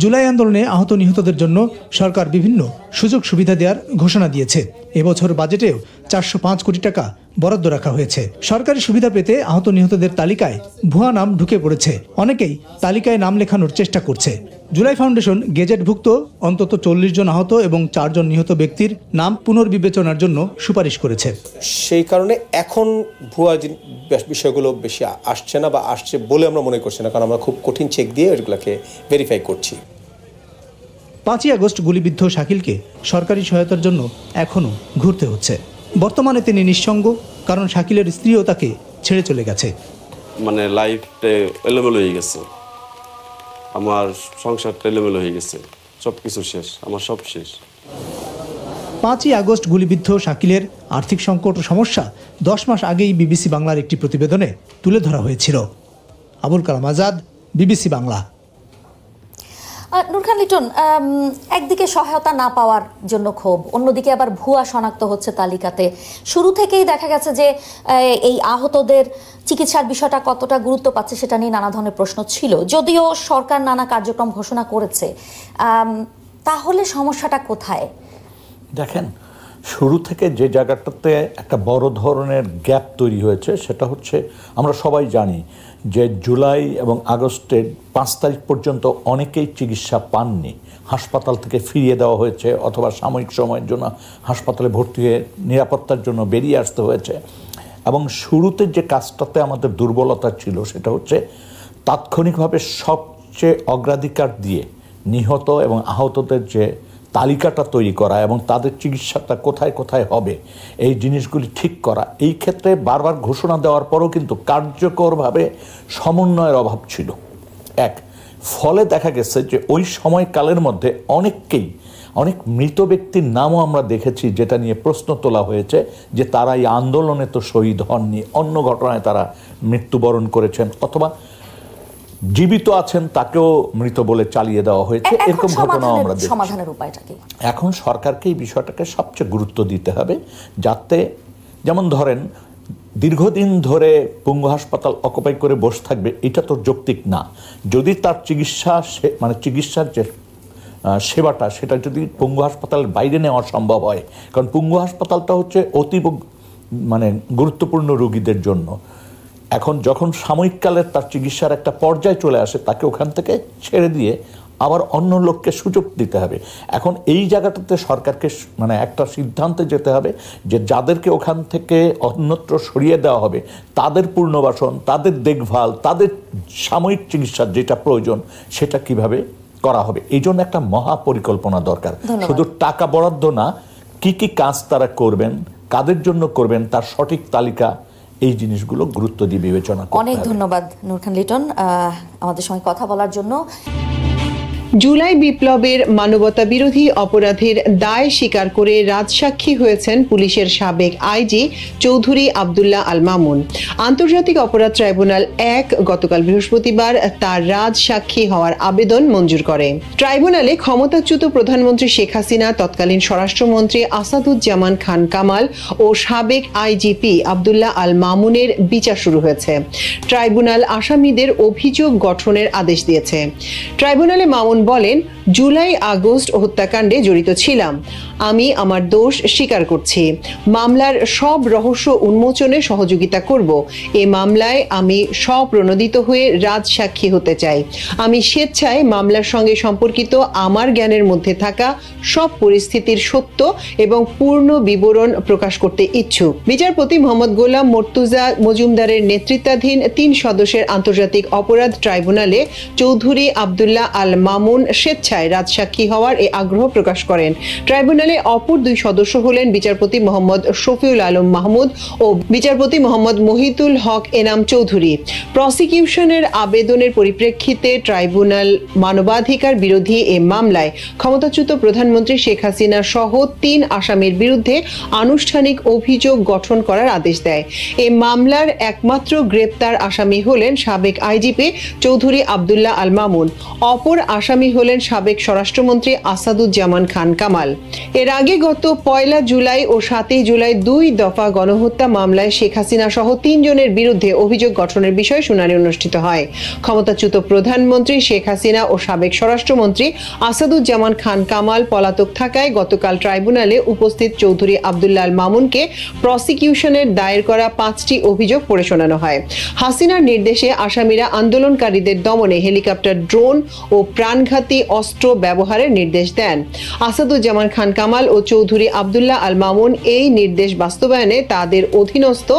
Speaker 8: জুলাই আন্দোলনে আহত নিহতদের জন্য সরকার বিভিন্ন সুযোগ সুবিধা দেওয়ার ঘোষণা দিয়েছে। এবছর বাজেটেও 405 কোটি টাকা বরাদ্দ রাখা হয়েছে। সরকারি সুবিধা পেতে আহত নিহতদের তালিকায় ভুয়া নাম ঢুকে পড়েছে। অনেকেই তালিকায় নাম লেখানোর চেষ্টা করছে। জুলাই ফাউন্ডেশন গেজেটভুক্ত অন্তত 40 জন আহত এবং 4 জন নিহত ব্যক্তির নাম পুনর্বিবেচনার জন্য সুপারিশ করেছে।
Speaker 16: সেই কারণে এখন ভুয়া বিষয়গুলো বেশি আসছে না বা আসছে বলে আমরা মনে করছি না, কারণ আমরা খুব কঠিন চেক দিয়ে এগুলোকে ভেরিফাই করছি।
Speaker 8: 5ই আগস্ট গুলিবিদ্ধ শাকিলকে সরকারি সহায়তার জন্য এখনও ঘুরতে হচ্ছে। বর্তমানে তিনি নিঃসঙ্গ, কারণ শাকিলের স্ত্রীও তাকে ছেড়ে চলে গেছে।
Speaker 17: মানে লাইফটা এলোমেলো হয়ে গেছে, আমার সংসারটা এলোমেলো হয়ে গেছে, সব কিছু শেষ, আমার সব শেষ।
Speaker 8: 5ই আগস্ট গুলিবিদ্ধ শাকিলের আর্থিক সংকট ও সমস্যা 10 মাস আগেই বিবিসি বাংলার একটি প্রতিবেদনে তুলে ধরা হয়েছিল। আবুল কালাম আজাদ, বিবিসি বাংলা।
Speaker 1: নূর খান লিটন, একদিকে সহায়তা না পাওয়ার জন্য ক্ষোভ, অন্যদিকে আবার ভুয়া শনাক্ত হচ্ছে তালিকাতে। শুরু থেকেই দেখা গেছে যে এই আহতদের চিকিৎসার বিষয়টা কতটা গুরুত্ব পাচ্ছে সেটা নিয়ে নানা ধরনের প্রশ্ন ছিল, যদিও সরকার নানা কার্যক্রম ঘোষণা করেছে। তাহলে সমস্যাটা কোথায়?
Speaker 7: দেখেন, শুরু থেকে যে জায়গাটাতে একটা বড় ধরনের গ্যাপ তৈরি হয়েছে সেটা হচ্ছে, আমরা সবাই জানি যে জুলাই এবং আগস্টের 5 তারিখ পর্যন্ত অনেকেই চিকিৎসা পাননি, হাসপাতাল থেকে ফিরিয়ে দেওয়া হয়েছে অথবা সাময়িক সময়ের জন্য হাসপাতালে ভর্তি হয়ে নিরাপত্তার জন্য বেরিয়ে আসতে হয়েছে। এবং শুরুতে যে কাজটাতে আমাদের দুর্বলতা ছিল সেটা হচ্ছে তাৎক্ষণিকভাবে সবচেয়ে অগ্রাধিকার দিয়ে নিহত এবং আহতদের যে তালিকাটা তৈরি করা এবং তাদের চিকিৎসাটা কোথায় কোথায় হবে এই জিনিসগুলি ঠিক করা। এই ক্ষেত্রে বারবার ঘোষণা দেওয়ার পরও কিন্তু কার্যকরভাবে সমন্বয়ের অভাব ছিল। ফলে দেখা গেছে যে ওই সময়কালের মধ্যে অনেক মৃত ব্যক্তির নামও আমরা দেখেছি, যেটা নিয়ে প্রশ্ন তোলা হয়েছে যে তারা এই আন্দোলনে তো শহীদ হননি, অন্য ঘটনায় তারা মৃত্যুবরণ করেছেন অথবা জীবিত আছেন তাকেও মৃত বলে চালিয়ে দেওয়া হয়েছে। এরকম ঘটনাও আমরা দেখি।
Speaker 1: সমাধানের উপায়টা কি?
Speaker 7: এখন সরকারকে এই বিষয়টাকে সবচেয়ে গুরুত্ব দিতে হবে, যাতে যেমন ধরেন দীর্ঘদিন ধরে পঙ্গু হাসপাতাল অকুপাই করে বসে থাকবে, এটা তো যৌক্তিক না। যদি তার চিকিৎসার যে সেবাটা সেটা যদি পঙ্গু হাসপাতালের বাইরে নেওয়া সম্ভব হয়, কারণ পঙ্গু হাসপাতালটা হচ্ছে অতীব গুরুত্বপূর্ণ রোগীদের জন্য। এখন যখন সাময়িককালের তার চিকিৎসার একটা পর্যায়ে চলে আসে তাকে ওখান থেকে ছেড়ে দিয়ে আবার অন্য লোককে সুযোগ দিতে হবে। এখন এই জায়গাটাতে সরকারকে একটা সিদ্ধান্তে যেতে হবে যে যাদেরকে ওখান থেকে অন্যত্র সরিয়ে দেওয়া হবে তাদের পুনর্বাসন, তাদের দেখভাল, তাদের সাময়িক চিকিৎসার যেটা প্রয়োজন সেটা কিভাবে করা হবে, এই জন্য একটা মহা পরিকল্পনা দরকার। শুধু টাকা বরাদ্দ না, কি কি কাজ তারা করবেন, কাদের জন্য করবেন তার সঠিক তালিকা, এই জিনিসগুলো গুরুত্ব দিয়ে বিবেচনা করতে হবে।
Speaker 1: অনেক ধন্যবাদ নূর খান লিটন আমাদের সঙ্গে কথা বলার জন্য।
Speaker 18: জুলাই বিপ্লবের মানবতা বিরোধী অপরাধের দায় স্বীকার করে রাজসাক্ষী হয়েছেন পুলিশের সাবেক আইজি চৌধুরী আব্দুল্লাহ আল মামুন। আন্তর্জাতিক অপরাধ ট্রাইব্যুনাল 1 গতকাল বৃহস্পতিবার তার রাজসাক্ষী হওয়ার আবেদন মঞ্জুর করে। ট্রাইব্যুনালে ক্ষমতাচ্যুত প্রধানমন্ত্রী শেখ হাসিনা, তৎকালীন স্বরাষ্ট্রমন্ত্রী আসাদুজ্জামান খান কামাল ও সাবেক আইজিপি আব্দুল্লাহ আল মামুনের বিচার শুরু হয়েছে। ট্রাইব্যুনাল আসামিদের অভিযোগ গঠনের আদেশ দিয়েছে। ট্রাইব্যুনালে মামুন বলেন, জুলাই আগস্ট হত্যাকাণ্ডে জড়িত ছিলাম। আমি আমার দোষ স্বীকার করছি। মামলার সব রহস্য উন্মোচনে সহযোগিতা করব। এই মামলায় আমি স্বপ্রণোদিত হয়ে রাজসাক্ষী হতে চাই। আমি স্বেচ্ছায় মামলার সঙ্গে সম্পর্কিত আমার জ্ঞানের মধ্যে থাকা সব পরিস্থিতির সত্য এবং পূর্ণ বিবরণ প্রকাশ করতে ইচ্ছুক। বিচারপতি মোহাম্মদ গোলাম মর্তুজা মজুমদারের নেতৃত্বাধীন 3 সদস্যের আন্তর্জাতিক অপরাধ ট্রাইব্যুনালে চৌধুরী আব্দুল্লাহ আল মামুন স্বেচ্ছায় রাজসাক্ষী হওয়ার এই আগ্রহ প্রকাশ করেন। ট্রাইব্যুনালে অপর 2 সদস্য হলেন বিচারপতি মোহাম্মদ শফিউল আলম মাহমুদ ও বিচারপতি মোহাম্মদ মহিতুল হক এনাম চৌধুরী। প্রসিকিউশনের আবেদনের পরিপ্রেক্ষিতে ট্রাইব্যুনাল মানবাধিকার বিরোধী এই মামলায় ক্ষমতাচ্যুত প্রধানমন্ত্রী শেখ হাসিনা সহ 3 আসামির বিরুদ্ধে আনুষ্ঠানিক অভিযোগ গঠন করার আদেশ দেয়। এই মামলার একমাত্র গ্রেপ্তার আসামি হলেন সাবেক আইজিপি চৌধুরী আব্দুল্লাহ আল মামুন। অপর আসামি হলেন সাবেক স্বরাষ্ট্রমন্ত্রী আসাদুজ্জামান খান কামাল। এর আগে গত 1 জুলাই ও 7 জুলাই 2 দফা গণহত্যা মামলায় শেখ হাসিনা সহ 3 জনের বিরুদ্ধে অভিযোগ গঠনের বিষয়ে শুনানি অনুষ্ঠিত হয়। ক্ষমতাচ্যুত প্রধানমন্ত্রী শেখ হাসিনা ও সাবেক স্বরাষ্ট্রমন্ত্রী আসাদুজ্জামান খান কামাল পলাতক থাকায় গতকাল ট্রাইব্যুনালে উপস্থিত চৌধুরী আব্দুল্লাহ আল মামুনকে প্রসিকিউশনের দায়ের করা 5টি অভিযোগ পড়ে শোনানো হয়। হাসিনার নির্দেশে আসামিরা আন্দোলনকারীদের দমনে হেলিকপ্টার, ড্রোন ও প্রাণঘাতী অস্ত্র ব্যবহারের নির্দেশ দেন। আসাদুজ্জামান খান কামাল ও চৌধুরী আব্দুল্লাহ আল মামুন এই নির্দেশ বাস্তবায়নে তাদের অধীনস্থ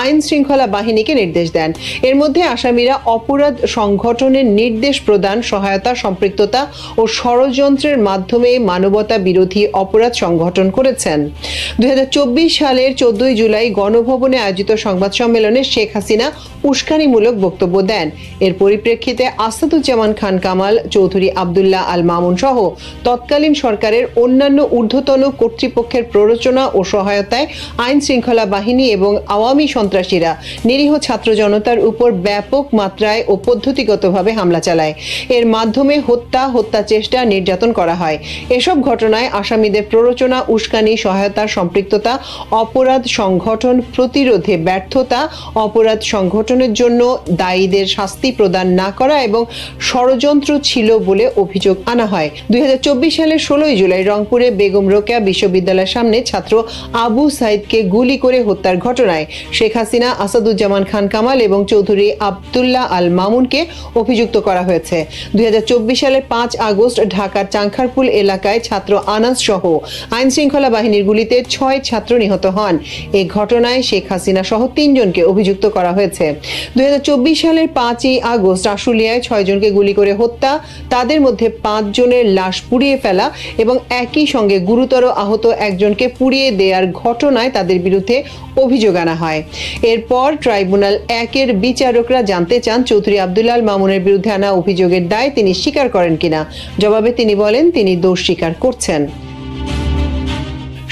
Speaker 18: আইন শৃঙ্খলা বাহিনীকে নির্দেশ দেন। এর মধ্যে আসামিরা অপরাধ সংগঠনের নির্দেশ প্রদান, সহায়তা, সম্পৃক্ততা ও ষড়যন্ত্রের মাধ্যমে মানবতা বিরোধী অপরাধ সংগঠন করেছেন। 2024 সালের 14 জুলাই গণভবনে আয়োজিত সংবাদ সম্মেলনে শেখ হাসিনা উস্কানিমূলক বক্তব্য দেন। এর পরিপ্রেক্ষিতে আসাদুজ্জামান খান কামাল, চৌধুরী আব্দুল্লাহ আল মামুন সহ তৎকালীন সরকারের অন্যান্য ঊর্ধ্বতন কর্তৃপক্ষের প্ররোচনা ও সহায়তায় আইন শৃঙ্খলা বাহিনী এবং আওয়ামী সন্ত্রাসীরা নিরীহ ছাত্র জনতার উপর ব্যাপক মাত্রায় ও পদ্ধতিগতভাবে হামলা চালায়। এর মাধ্যমে হত্যা চেষ্টা, নির্যাতন করা হয়। এসব ঘটনায় আসামিদের প্ররোচনা, উস্কানি, সহায়তা, সম্পৃক্ততা, অপরাধ সংগঠন প্রতিরোধে ব্যর্থতা, অপরাধ সংগঠনের জন্য দায়ীদের শাস্তি প্রদান না করা এবং ষড়যন্ত্র ছিল বলে অভিযোগ আনা হয়। 2024 সালের 16 জুলাই রংপুরে বেগম রোকেয়া বিশ্ববিদ্যালয়ের সামনে ছাত্র আবু সাইদকে গুলি করে হত্যার ঘটনায় শেখ হাসিনা, আসাদুজ্জামান খান কামাল এবং চৌধুরী আব্দুল্লাহ আল মামুনকে অভিযুক্ত করা হয়েছে। 2024 সালের 5 আগস্ট ঢাকার চাংখারপুল এলাকায় ছাত্র আনাস সহ আইন শৃঙ্খলা বাহিনীর গুলিতে 6 ছাত্র নিহত হন। এই ঘটনায় শেখ হাসিনা সহ 3 জনকে অভিযুক্ত করা হয়েছে। 2024 সালের 5 আগস্ট আশুলিয়ায় 6 জনকে গুলি করে হত্যা, তাদের মধ্যে 5 জনের লাশ পুড়িয়ে ফেলা এবং একই সঙ্গে গুরুতর আহত একজনকে পুড়িয়ে দেওয়ার ঘটনায় তাদের বিরুদ্ধে অভিযোগ আনা হয়। এরপর ট্রাইব্যুনাল 1-এর বিচারকরা জানতে চান চৌধুরী আব্দুল্লাহ আল মামুনের বিরুদ্ধে আনা অভিযোগের দায় তিনি স্বীকার করেন কিনা। জবাবে তিনি বলেন তিনি দোষ স্বীকার করছেন।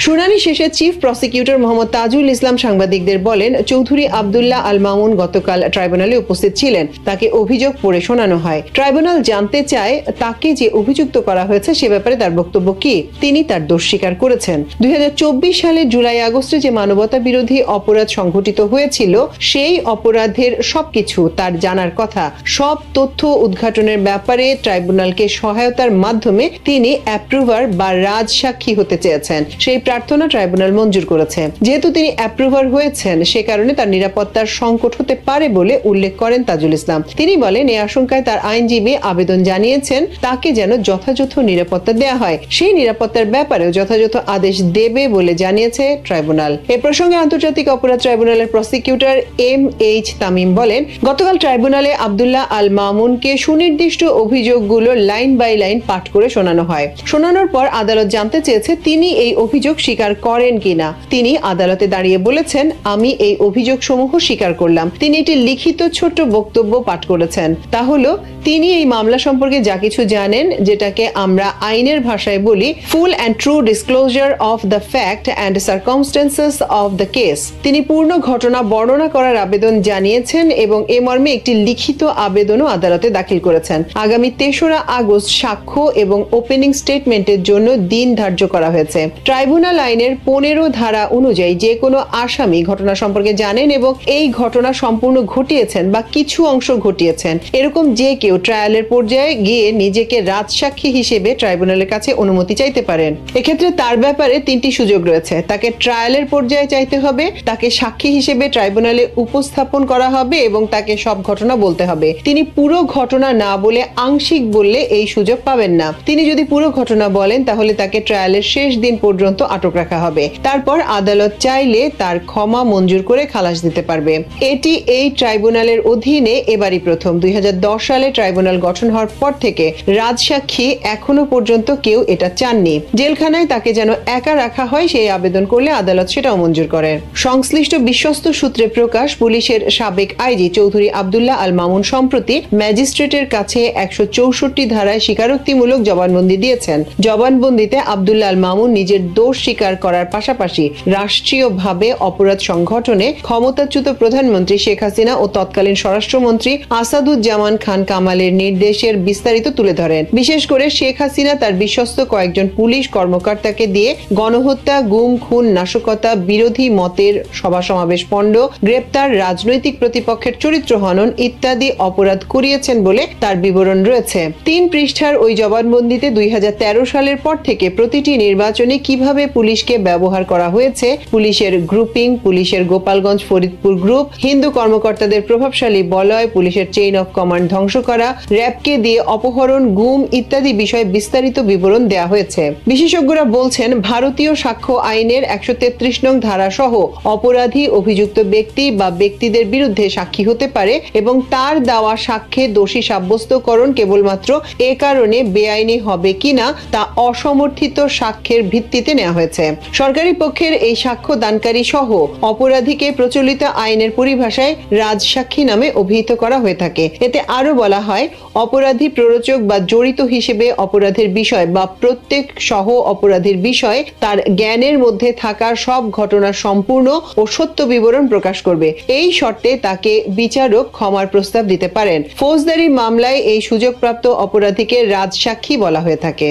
Speaker 18: শুনানি শেষে চিফ প্রসিকিউটর মোহাম্মদ তাজুল ইসলাম সাংবাদিকদের বলেন, চৌধুরী আব্দুল্লাহ আল মামুন গতকাল ট্রাইব্যুনালে উপস্থিত ছিলেন। তাকে অভিযোগ পড়ে শোনানো হয়। ট্রাইব্যুনাল জানতে চায় তাকে যে অভিযুক্ত করা হয়েছে সে ব্যাপারে তার বক্তব্য কি। তিনি তার দোষ স্বীকার করেছেন। 2024 সালের জুলাই আগস্টে যে মানবতা বিরোধী অপরাধ সংঘটিত হয়েছিল সেই অপরাধের সবকিছু তার জানার কথা। সব তথ্য উদ্ঘাটনের ব্যাপারে ট্রাইব্যুনালকে সহায়তার মাধ্যমে তিনি অ্যাপ্রুভার বা রাজসাক্ষী হতে চেয়েছেন। সেই প্রার্থনা ট্রাইব্যুনাল মঞ্জুর করেছে। যেহেতু তিনি অ্যাপ্রুভার হয়েছেন সে কারণে তার নিরাপত্তার সংকট হতে পারে বলে উল্লেখ করেন তাজুল ইসলাম। তিনি বলেন, এই আশঙ্কায় তার আইনজীবী আবেদন জানিয়েছেন তাকে যেন যথাযথ নিরাপত্তা দেওয়া হয়। সেই নিরাপত্তার ব্যাপারেও যথাযথ আদেশ দেবে বলে জানিয়েছে ট্রাইব্যুনাল। এ প্রসঙ্গে আন্তর্জাতিক অপরাধ ট্রাইব্যুনালের প্রসিকিউটর MH তামিম বলেন, গতকাল ট্রাইব্যুনালে আব্দুল্লাহ আল মামুনকে সুনির্দিষ্ট অভিযোগগুলো লাইন বাই লাইন পাঠ করে শোনানো হয়। শোনানোর পর আদালত জানতে চেয়েছে তিনি এই অভিযোগ স্বীকার করেন কিনা। তিনি আদালতে দাঁড়িয়ে বলেছেন, আমি এই অভিযোগসমূহ স্বীকার করলাম। তিনি একটি লিখিত ছোট্ট বক্তব্য পাঠ করেছেন। তা হলো তিনি এই মামলা সম্পর্কে যা কিছু জানেন, যেটাকে আমরা আইনের ভাষায় বলি full and true disclosure of the fact and circumstances of the case. তিনি পূর্ণ ঘটনা বর্ণনা করার আবেদন জানিয়েছেন এবং এ মর্মে একটি লিখিত আবেদনও আদালতে দাখিল করেছেন। আগামী 3রা আগস্ট সাক্ষ্য এবং ওপেনিং স্টেটমেন্টের জন্য দিন ধার্য করা হয়েছে। ট্রাইব্যুনাল আইনের 15 ধারা অনুযায়ী যে কোনো আসামি ঘটনা সম্পর্কে জানেন এবং এই ঘটনা সম্পূর্ণ ঘটিয়েছেন বা কিছু অংশ ঘটিয়েছেন, এরকম যে কেউ ট্রায়ালের পর্যায়ে গিয়ে নিজেকে রাজসাক্ষী হিসেবে ট্রাইব্যুনালের কাছে অনুমতি চাইতে পারেন। এক্ষেত্রে তার ব্যাপারে 3টি সুযোগ রয়েছে। তাকে ট্রায়ালের পর্যায়ে চাইতে হবে, তাকে সাক্ষী হিসেবে ট্রাইব্যুনালে উপস্থাপন করা হবে এবং তাকে সব ঘটনা বলতে হবে। তিনি পুরো ঘটনা না বলে আংশিক বললে এই সুযোগ পাবেন না। তিনি যদি পুরো ঘটনা বলেন তাহলে তাকে ট্রায়ালের শেষ দিন পর্যন্ত আটক রাখা হবে। তারপর আদালত চাইলে তার ক্ষমা মঞ্জুর করে খালাস দিতে পারবে। এটি এই ট্রাইব্যুনালের অধীনে এবারই প্রথম। 2010 সালে ট্রাইব্যুনাল গঠন হওয়ার পর থেকে রাজসাক্ষী এখনো পর্যন্ত কেউ এটা চাননি। জেলখানায় তাকে যেন একা রাখা হয় সেই আবেদন করলে আদালত সেটাও মঞ্জুর করেন। সংশ্লিষ্ট বিশ্বস্ত সূত্রে প্রকাশ, পুলিশের সাবেক আইজি চৌধুরী আব্দুল্লাহ আল মামুন সম্প্রতি ম্যাজিস্ট্রেটের কাছে 164 ধারায় স্বীকারোক্তিমূলক জবানবন্দি দিয়েছেন। জবানবন্দিতে আব্দুল্লাহ আল মামুন নিজের দোষ স্বীকার করার পাশাপাশি রাষ্ট্রীয়ভাবে অপরাধ সংগঠনে ক্ষমতাচ্যুত প্রধানমন্ত্রী শেখ হাসিনা ও তৎকালীন স্বরাষ্ট্রমন্ত্রী আসাদুজ্জামান খান কামালের নির্দেশের বিস্তারিত তুলে ধরেন। বিশেষ করে শেখ হাসিনা তার বিশ্বস্ত কয়েকজন পুলিশ কর্মকর্তাকে দিয়ে গণহত্যা, গুম, খুন, নাশকতা, বিরোধী মতের সভা সমাবেশ পণ্ড, গ্রেপ্তার, রাজনৈতিক প্রতিপক্ষের চরিত্র হনন ইত্যাদি অপরাধ করিয়েছেন বলে তার বিবরণ রয়েছে। 3 পৃষ্ঠার ওই জবানবন্দিতে 2013 সালের পর থেকে প্রতিটি নির্বাচনে কিভাবে পুলিশকে ব্যবহার করা হয়েছে, পুলিশের গ্রুপিং, পুলিশের গোপালগঞ্জ ফরিদপুর গ্রুপ, হিন্দু কর্মকর্তাদের প্রভাবশালী বলয়, পুলিশের চেইন অফ কমান্ড ধ্বংস করা, র্যাবকে দিয়ে অপহরণ, গুম ইত্যাদি বিষয়ে বিস্তারিত বিবরণ দেয়া হয়েছে। বিশেষজ্ঞরা বলছেন, ভারতীয় সাক্ষ্য আইনের 133 নং ধারা সহ অপরাধী অভিযুক্ত ব্যক্তি বা ব্যক্তিদের বিরুদ্ধে সাক্ষী হতে পারে এবং তার দেওয়া সাক্ষ্যে দোষী সাব্যস্তকরণ কেবলমাত্র এ কারণে বেআইনি হবে কিনা তা অসমর্থিত সাক্ষ্যের ভিত্তিতে নেওয়া হয়েছে। সরকারি পক্ষের এই সাক্ষ্য দানকারী সহ অপরাধীকে প্রচলিত আইনের পরিভাষায় রাজসাক্ষী নামে অভিহিত করা হয়ে থাকে। এতে আরো বলা হয়, অপরাধী প্ররোচক বা জড়িত হিসেবে অপরাধের বিষয় বা প্রত্যেক সহ অপরাধীর বিষয় তার জ্ঞানের মধ্যে থাকা সব ঘটনা সম্পূর্ণ ও সত্য বিবরণ প্রকাশ করবে। এই শর্তে তাকে বিচারক ক্ষমার প্রস্তাব দিতে পারেন। ফৌজদারি মামলায় এই সুযোগপ্রাপ্ত অপরাধীকে রাজসাক্ষী বলা হয়ে থাকে।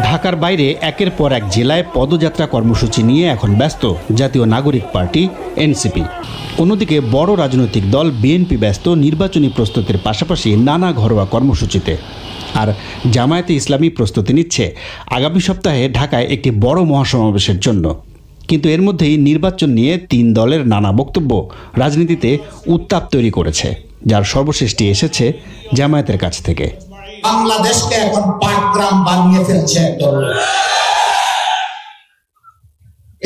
Speaker 19: ঢাকার বাইরে একের পর এক জেলায় পদযাত্রা কর্মসূচি নিয়ে এখন ব্যস্ত জাতীয় নাগরিক পার্টি এনসিপি। অন্যদিকে বড় রাজনৈতিক দল বিএনপি ব্যস্ত নির্বাচনী প্রস্তুতির পাশাপাশি নানা ঘরোয়া কর্মসূচিতে। আর জামায়াতে ইসলামী প্রস্তুতি নিচ্ছে আগামী সপ্তাহে ঢাকায় একটি বড় মহাসমাবেশের জন্য। কিন্তু এর মধ্যেই নির্বাচন নিয়ে 3 দলের নানা বক্তব্য রাজনীতিতে উত্তাপ তৈরি করেছে, যার সর্বশেষটি এসেছে জামায়াতের কাছ থেকে।
Speaker 20: বাংলাদেশকে এখন পাটগ্রাম বানিয়ে ফেলছে একদল।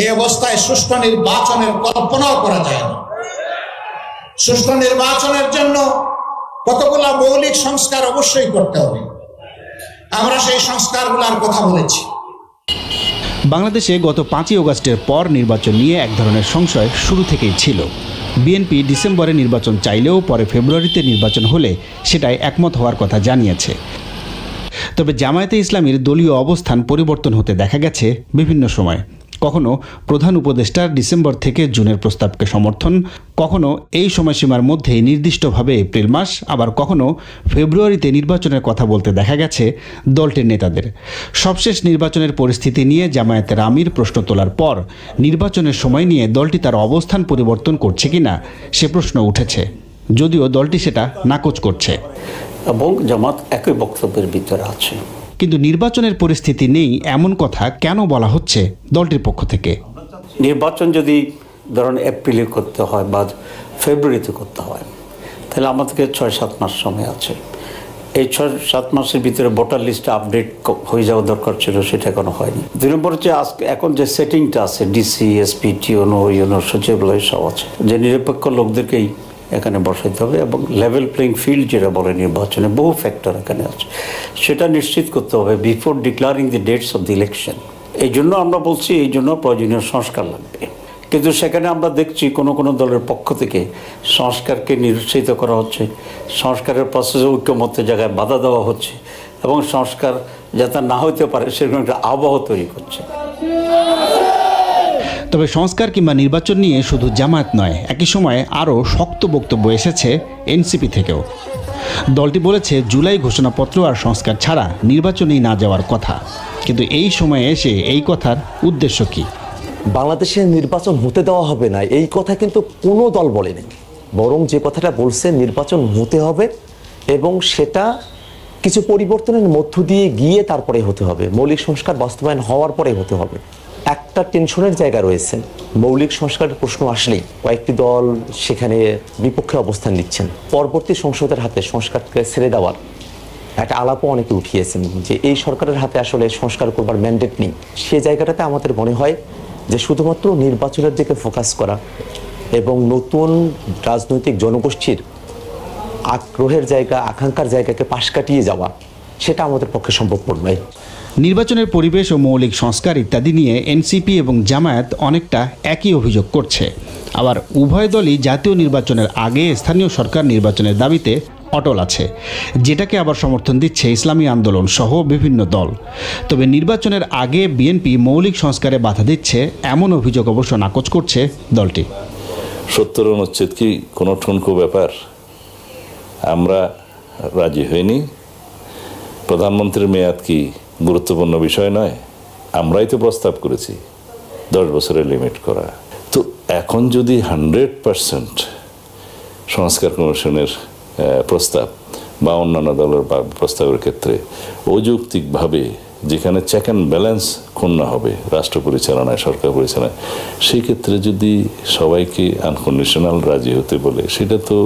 Speaker 20: এই অবস্থায় সুষ্ঠু নির্বাচনের কল্পনাও করা যায় না। সুষ্ঠু নির্বাচনের জন্য কতগুলা মৌলিক সংস্কার অবশ্যই করতে হবে। আমরা সেই সংস্কারগুলোর কথা বলেছি।
Speaker 19: বাংলাদেশে গত 5ই আগস্টের পর নির্বাচন নিয়ে এক ধরনের সংশয় শুরু থেকেই ছিল। বিএনপি ডিসেম্বরে নির্বাচন চাইলেও পরে ফেব্রুয়ারিতে নির্বাচন হলে সেটাই একমত হওয়ার কথা জানিয়েছে। তবে জামায়াতে ইসলামীর দলীয় অবস্থান পরিবর্তন হতে দেখা গেছে বিভিন্ন সময়। কখনো প্রধান উপদেষ্টার ডিসেম্বর থেকে জুনের প্রস্তাবকে সমর্থন, কখনো এই সময়সীমার মধ্যেই নির্দিষ্টভাবে এপ্রিল মাস, আবার কখনো ফেব্রুয়ারিতে নির্বাচনের কথা বলতে দেখা গেছে দলটির নেতাদের। সবশেষ নির্বাচনের পরিস্থিতি নিয়ে জামায়াতের আমির প্রশ্ন তোলার পর নির্বাচনের সময় নিয়ে দলটি তার অবস্থান পরিবর্তন করছে কিনা সে প্রশ্ন উঠেছে, যদিও দলটি সেটা নাকচ করছে
Speaker 21: এবং জামাত একই বক্তব্যের ভিতরে আছে।
Speaker 19: কিন্তু নির্বাচনের পরিস্থিতি নেই এমন কথা কেন বলা হচ্ছে দলটির পক্ষ থেকে?
Speaker 21: নির্বাচন যদি ধরুন এপ্রিলে করতে হয় বা ফেব্রুয়ারিতে করতে হয়, তাহলে আমাদেরকে 6-7 মাস সময় আছে। এই 6-7 মাসের ভিতরে ভোটার লিস্টে আপডেট হয়ে যাওয়া দরকার ছিল, সেটা এখনো হয়নি। 2 নম্বর হচ্ছে আজকে এখন যে সেটিংটা আছে, ডিসি, এসপি, টিওনো, ইউনো, সচিবালয় সব আছে, যে নিরপেক্ষ লোকদেরকেই এখানে বসাইতে হবে এবং লেভেল প্লেইং ফিল্ড যেটা বলে নির্বাচনে, বহু ফ্যাক্টর এখানে আছে, সেটা নিশ্চিত করতে হবে before declaring the dates of the election. এই জন্য আমরা বলছি এই জন্য প্রয়োজনীয় সংস্কার লাগবে, কিন্তু সেখানে আমরা দেখছি কোনো কোনো দলের পক্ষ থেকে সংস্কারকে নিরুৎসাহিত করা হচ্ছে, সংস্কারের প্রসেসে ঐক্যমত্যের জায়গায় বাধা দেওয়া হচ্ছে এবং সংস্কার যাতে না হতে পারে সেরকম একটা আবহাওয়া তৈরি করছে।
Speaker 19: তবে সংস্কার কিংবা নির্বাচন নিয়ে শুধু জামায়াত নয়, একই সময়ে আরও শক্ত বক্তব্য এসেছে এনসিপি থেকেও। দলটি বলেছে জুলাই ঘোষণাপত্র আর সংস্কার ছাড়া নির্বাচনেই না যাওয়ার কথা, কিন্তু এই সময়ে এসে এই কথার উদ্দেশ্য কি?
Speaker 3: বাংলাদেশে নির্বাচন হতে দেওয়া হবে না এই কথা কিন্তু কোনো দল বলেনি, বরং যে কথাটা বলছে নির্বাচন হতে হবে এবং সেটা কিছু পরিবর্তনের মধ্য দিয়ে গিয়ে তারপরে হতে হবে, মৌলিক সংস্কার বাস্তবায়ন হওয়ার পরে হতে হবে। একটা টেনশনের জায়গা রয়েছে, মৌলিক সংস্কারের প্রশ্ন আসলেই কয়েকটি দল সেখানে বিপক্ষে অবস্থান নিচ্ছেন। পরবর্তী সংসদের হাতে সংস্কারকে ছেড়ে দেওয়ার একটা আলাপও অনেকে উঠিয়েছেন যে এই সরকারের হাতে আসলে সংস্কার করবার ম্যান্ডেট নেই। সে জায়গাটাতে আমাদের মনে হয় যে শুধুমাত্র নির্বাচনের দিকে ফোকাস করা এবং নতুন রাজনৈতিক জনগোষ্ঠীর আগ্রহের জায়গা, আকাঙ্ক্ষার জায়গাকে পাশ কাটিয়ে যাওয়া, সেটা আমাদের পক্ষে সম্ভবপর নয়।
Speaker 19: নির্বাচনের পরিবেশ ও মৌলিক সংস্কার ইত্যাদি নিয়ে এনসিপি এবং জামায়াত অনেকটা একই অভিযোগ করছে। আবার উভয় দলই জাতীয় নির্বাচনের আগে স্থানীয় সরকার নির্বাচনের দাবিতে অটল আছে, যেটাকে আবার সমর্থন দিচ্ছে ইসলামী আন্দোলন সহ বিভিন্ন দল। তবে নির্বাচনের আগে বিএনপি মৌলিক সংস্কারে বাধা দিচ্ছে এমন অভিযোগ অবশ্য নাকচ করছে দলটি।
Speaker 22: 70 অনুচ্ছেদ কি কোনো ঠুনকো ব্যাপার? আমরা রাজি হইনি। প্রধানমন্ত্রীর মেয়াদ কি গুরুত্বপূর্ণ বিষয় নয়? আমরাই তো প্রস্তাব করেছি 10 বছরের লিমিট করা। তো এখন যদি 100% সংস্কার কমিশনের প্রস্তাব বা অন্যান্য দলের প্রস্তাবের ক্ষেত্রে অযৌক্তিকভাবে যেখানে চেক অ্যান্ড ব্যালেন্স ক্ষুণ্ণ হবে রাষ্ট্র পরিচালনায়, সরকার পরিচালনায়, সেই ক্ষেত্রে যদি সবাইকে আনকন্ডিশনাল রাজি হতে বলে, সেটা তো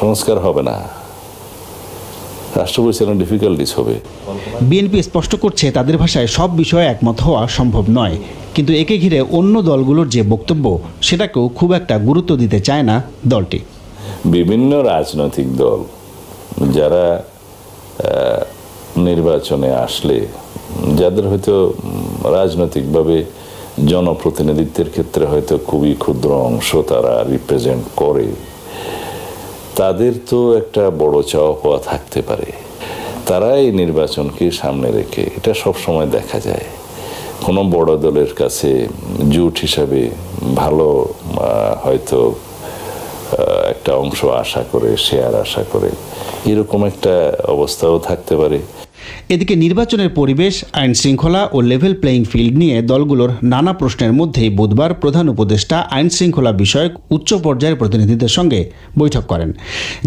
Speaker 22: সংস্কার হবে না, রাষ্ট্র পরিচালনা ডিফিকাল্টিস হবে।
Speaker 19: বিএনপি স্পষ্ট করছে তাদের ভাষায় সব বিষয়ে একমত হওয়া সম্ভব নয়, কিন্তু একে ঘিরে অন্য দলগুলোর যে বক্তব্য সেটাকেও খুব একটা গুরুত্ব দিতে চায় না দলটি।
Speaker 22: বিভিন্ন রাজনৈতিক দল যারা নির্বাচনে আসলে, যাদের হয়তো রাজনৈতিকভাবে জনপ্রতিনিধিত্বের ক্ষেত্রে হয়তো খুবই ক্ষুদ্র অংশ তারা রিপ্রেজেন্ট করে, তাদের তো একটা বড় চাওয়া পাওয়া থাকতে পারে। তারা এই নির্বাচনকে সামনে রেখে, এটা সব সময় দেখা যায়, কোনো বড় দলের কাছে জোট হিসাবে ভালো হয়তো একটা অংশ আশা করে, শেয়ার আশা করে, এরকম একটা অবস্থাও থাকতে পারে।
Speaker 19: এদিকে নির্বাচনের পরিবেশ, আইন শৃঙ্খলা ও লেভেল প্লেয়িং ফিল্ড নিয়ে দলগুলোর নানা প্রশ্নের মধ্যেই বুধবার প্রধান উপদেষ্টা আইন শৃঙ্খলা বিষয়ক উচ্চ পর্যায়ের প্রতিনিধিদের সঙ্গে বৈঠক করেন,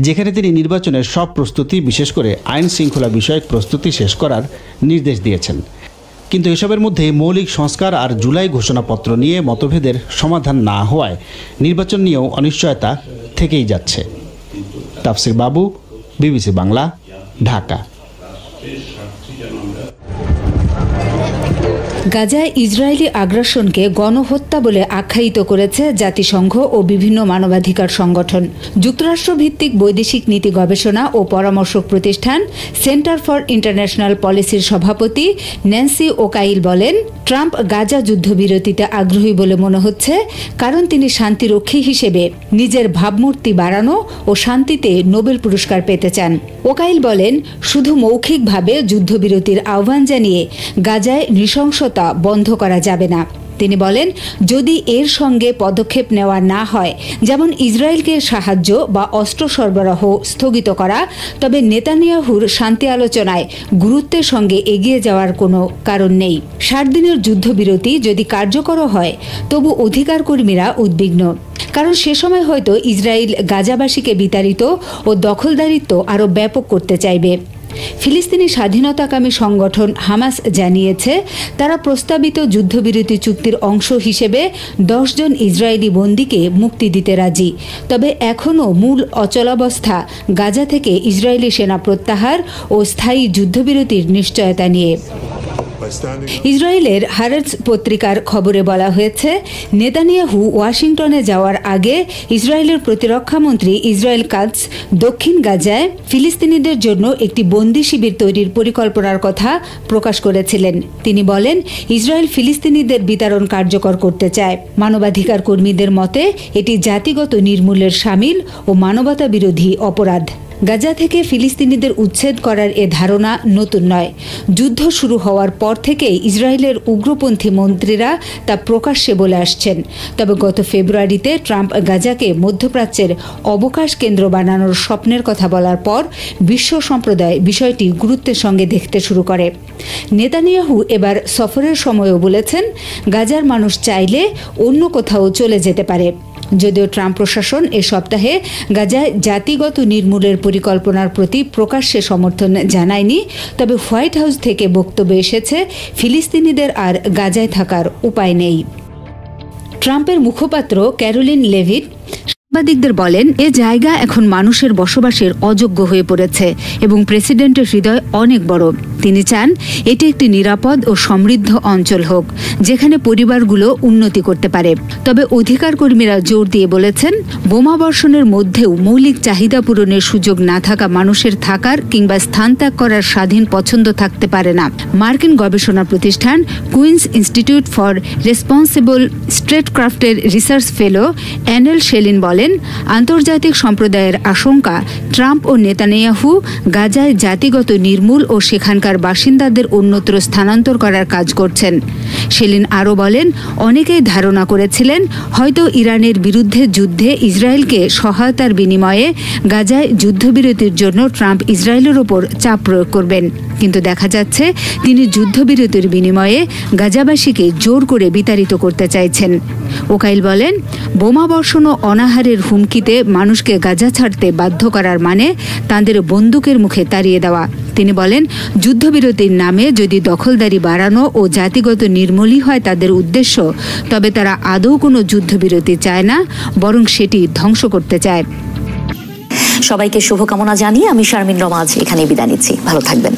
Speaker 19: যেখানে তিনি নির্বাচনের সব প্রস্তুতি, বিশেষ করে আইন শৃঙ্খলা বিষয়ক প্রস্তুতি শেষ করার নির্দেশ দিয়েছেন। কিন্তু এসবের মধ্যে মৌলিক সংস্কার আর জুলাই ঘোষণাপত্র নিয়ে মতভেদের সমাধান না হওয়ায় নির্বাচন নিয়েও অনিশ্চয়তা থেকেই যাচ্ছে। তাফসির বাবু, বিবিসি বাংলা, ঢাকা।
Speaker 23: গাজায় ইসরায়েলি আগ্রাসনকে গণহত্যা বলে আখ্যায়িত করেছে জাতিসংঘ ও বিভিন্ন মানবাধিকার সংগঠন। যুক্তরাষ্ট্র ভিত্তিক বৈদেশিক নীতি গবেষণা ও পরামর্শক প্রতিষ্ঠান সেন্টার ফর ইন্টারন্যাশনাল পলিসির সভাপতি ন্যান্সি ওকাইল বলেন, ট্রাম্প গাজা যুদ্ধবিরতিতে আগ্রহী বলে মনে হচ্ছে, কারণ তিনি শান্তিরক্ষী হিসেবে নিজের ভাবমূর্তি বাড়ানো ও শান্তিতে নোবেল পুরস্কার পেতে চান। ওকাইল বলেন, শুধু মৌখিকভাবে যুদ্ধবিরতির আহ্বান জানিয়ে গাজায় নৃশংসতা বন্ধ করা যাবে না। তিনি বলেন, যদি এর সঙ্গে পদক্ষেপ নেওয়া না হয়, যেমন ইসরায়েলকে সাহায্য বা অস্ত্র সরবরাহ স্থগিত করা, তবে নেতানিয়াহুর শান্তি আলোচনায় গুরুত্বের সঙ্গে এগিয়ে যাওয়ার কোনো কারণ নেই। 60 দিনের যুদ্ধবিরতি যদি কার্যকর হয়, তবু অধিকার কর্মীরা উদ্বিগ্ন, কারণ সে সময় হয়তো ইসরায়েল গাজাবাসীকে বিতাড়িত ও দখলদারিত্ব আরও ব্যাপক করতে চাইবে। ফিলিস্তিনি স্বাধীনতাকামী সংগঠন হামাস জানিয়েছে, তারা প্রস্তাবিত যুদ্ধবিরতি চুক্তির অংশ হিসেবে 10 জন ইসরায়েলি বন্দীকে মুক্তি দিতে রাজি। তবে এখনও মূল অচলাবস্থা গাজা থেকে ইসরায়েলি সেনা প্রত্যাহার ও স্থায়ী যুদ্ধবিরতির নিশ্চয়তা নিয়ে। ইসরায়েলের হারেটস পত্রিকার খবরে বলা হয়েছে, নেতানিয়াহু ওয়াশিংটনে যাওয়ার আগে ইসরায়েলের প্রতিরক্ষামন্ত্রী ইসরায়েল কাটজ দক্ষিণ গাজায় ফিলিস্তিনিদের জন্য একটি বন্দি শিবির তৈরির পরিকল্পনার কথা প্রকাশ করেছিলেন। তিনি বলেন, ইসরায়েল ফিলিস্তিনিদের বিতরণ কার্যকর করতে চায়। মানবাধিকার কর্মীদের মতে এটি জাতিগত নির্মূলের শামিল ও মানবতা বিরোধী অপরাধ। গাজা থেকে ফিলিস্তিনিদের উচ্ছেদ করার এ ধারণা নতুন নয়। যুদ্ধ শুরু হওয়ার পর থেকেই ইসরায়েলের উগ্রপন্থী মন্ত্রীরা তা প্রকাশ্যে বলে আসছেন। তবে গত ফেব্রুয়ারিতে ট্রাম্প গাজাকে মধ্যপ্রাচ্যের অবকাশ কেন্দ্র বানানোর স্বপ্নের কথা বলার পর বিশ্ব সম্প্রদায় বিষয়টি গুরুত্বের সঙ্গে দেখতে শুরু করে। নেতানিয়াহু এবার সফরের সময়ও বলেছেন, গাজার মানুষ চাইলে অন্য কোথাও চলে যেতে পারে। যদিও ট্রাম্প প্রশাসন এ সপ্তাহে গাজায় জাতিগত নির্মূলের পরিকল্পনার প্রতি প্রকাশ্যে সমর্থন জানায়নি, তবে হোয়াইট হাউস থেকে বক্তব্য এসেছে ফিলিস্তিনিদের আর গাজায় থাকার উপায় নেই। ট্রাম্পের মুখপাত্র ক্যারোলিন লেভিট সাংবাদিকদের বলেন, এ জায়গা এখন মানুষের বসবাসের অযোগ্য হয়ে পড়েছে এবং প্রেসিডেন্টের হৃদয় অনেক বড়। তিনি চান এটি একটি নিরাপদ ও সমৃদ্ধ অঞ্চল হোক, যেখানে পরিবারগুলো উন্নতি করতে পারে। তবে অধিকার কর্মীরা জোর দিয়ে বলেছেন, বোমা বর্ষণের মধ্যেও মৌলিক চাহিদা পূরণের সুযোগ না থাকা মানুষের থাকার কিংবা স্থান ত্যাগ করার স্বাধীন পছন্দ থাকতে পারে না। মার্কিন গবেষণা প্রতিষ্ঠান কুইন্স ইনস্টিটিউট ফর রেসপন্সিবল স্ট্রেটক্রাফটের রিসার্চ ফেলো অ্যানেল শেলিন বলেন, আন্তর্জাতিক সম্প্রদায়ের আশঙ্কা ট্রাম্প ও নেতানিয়াহু গাজায় জাতিগত নির্মূল ও সেখানকার বাসিন্দাদের অন্যত্র স্থানান্তর করার কাজ করছেন। শেলিন আরও বলেন, অনেকেই ধারণা করেছিলেন হয়তো ইরানের বিরুদ্ধে যুদ্ধে ইসরায়েলকে সহায়তার বিনিময়ে গাজায় যুদ্ধবিরতির জন্য ট্রাম্প ইসরায়েলের ওপর চাপ প্রয়োগ করবেন। কিন্তু দেখা যাচ্ছে তিনি যুদ্ধবিরতির বিনিময়ে গাজাবাসীকে জোর করে বিতাড়িত করতে চাইছেন। ওকাইল বলেন, বোমা বর্ষণ ও অনাহারের হুমকিতে মানুষকে গাজা ছাড়তে বাধ্য করার মানে তাদের বন্দুকের মুখে তাড়িয়ে দেওয়া। তিনি বলেন, যুদ্ধবিরতির নামে যদি দখলদারি বাড়ানো ও জাতিগত নির্মূলই হয় তাদের উদ্দেশ্য, তবে তারা আদৌ কোনো যুদ্ধবিরতি চায় না, বরং সেটি ধ্বংস করতে চায়।
Speaker 1: সবাইকে শুভকামনা জানিয়ে আমি শারমিন রমাজ এখানে বিদায় নিচ্ছি। ভালো থাকবেন।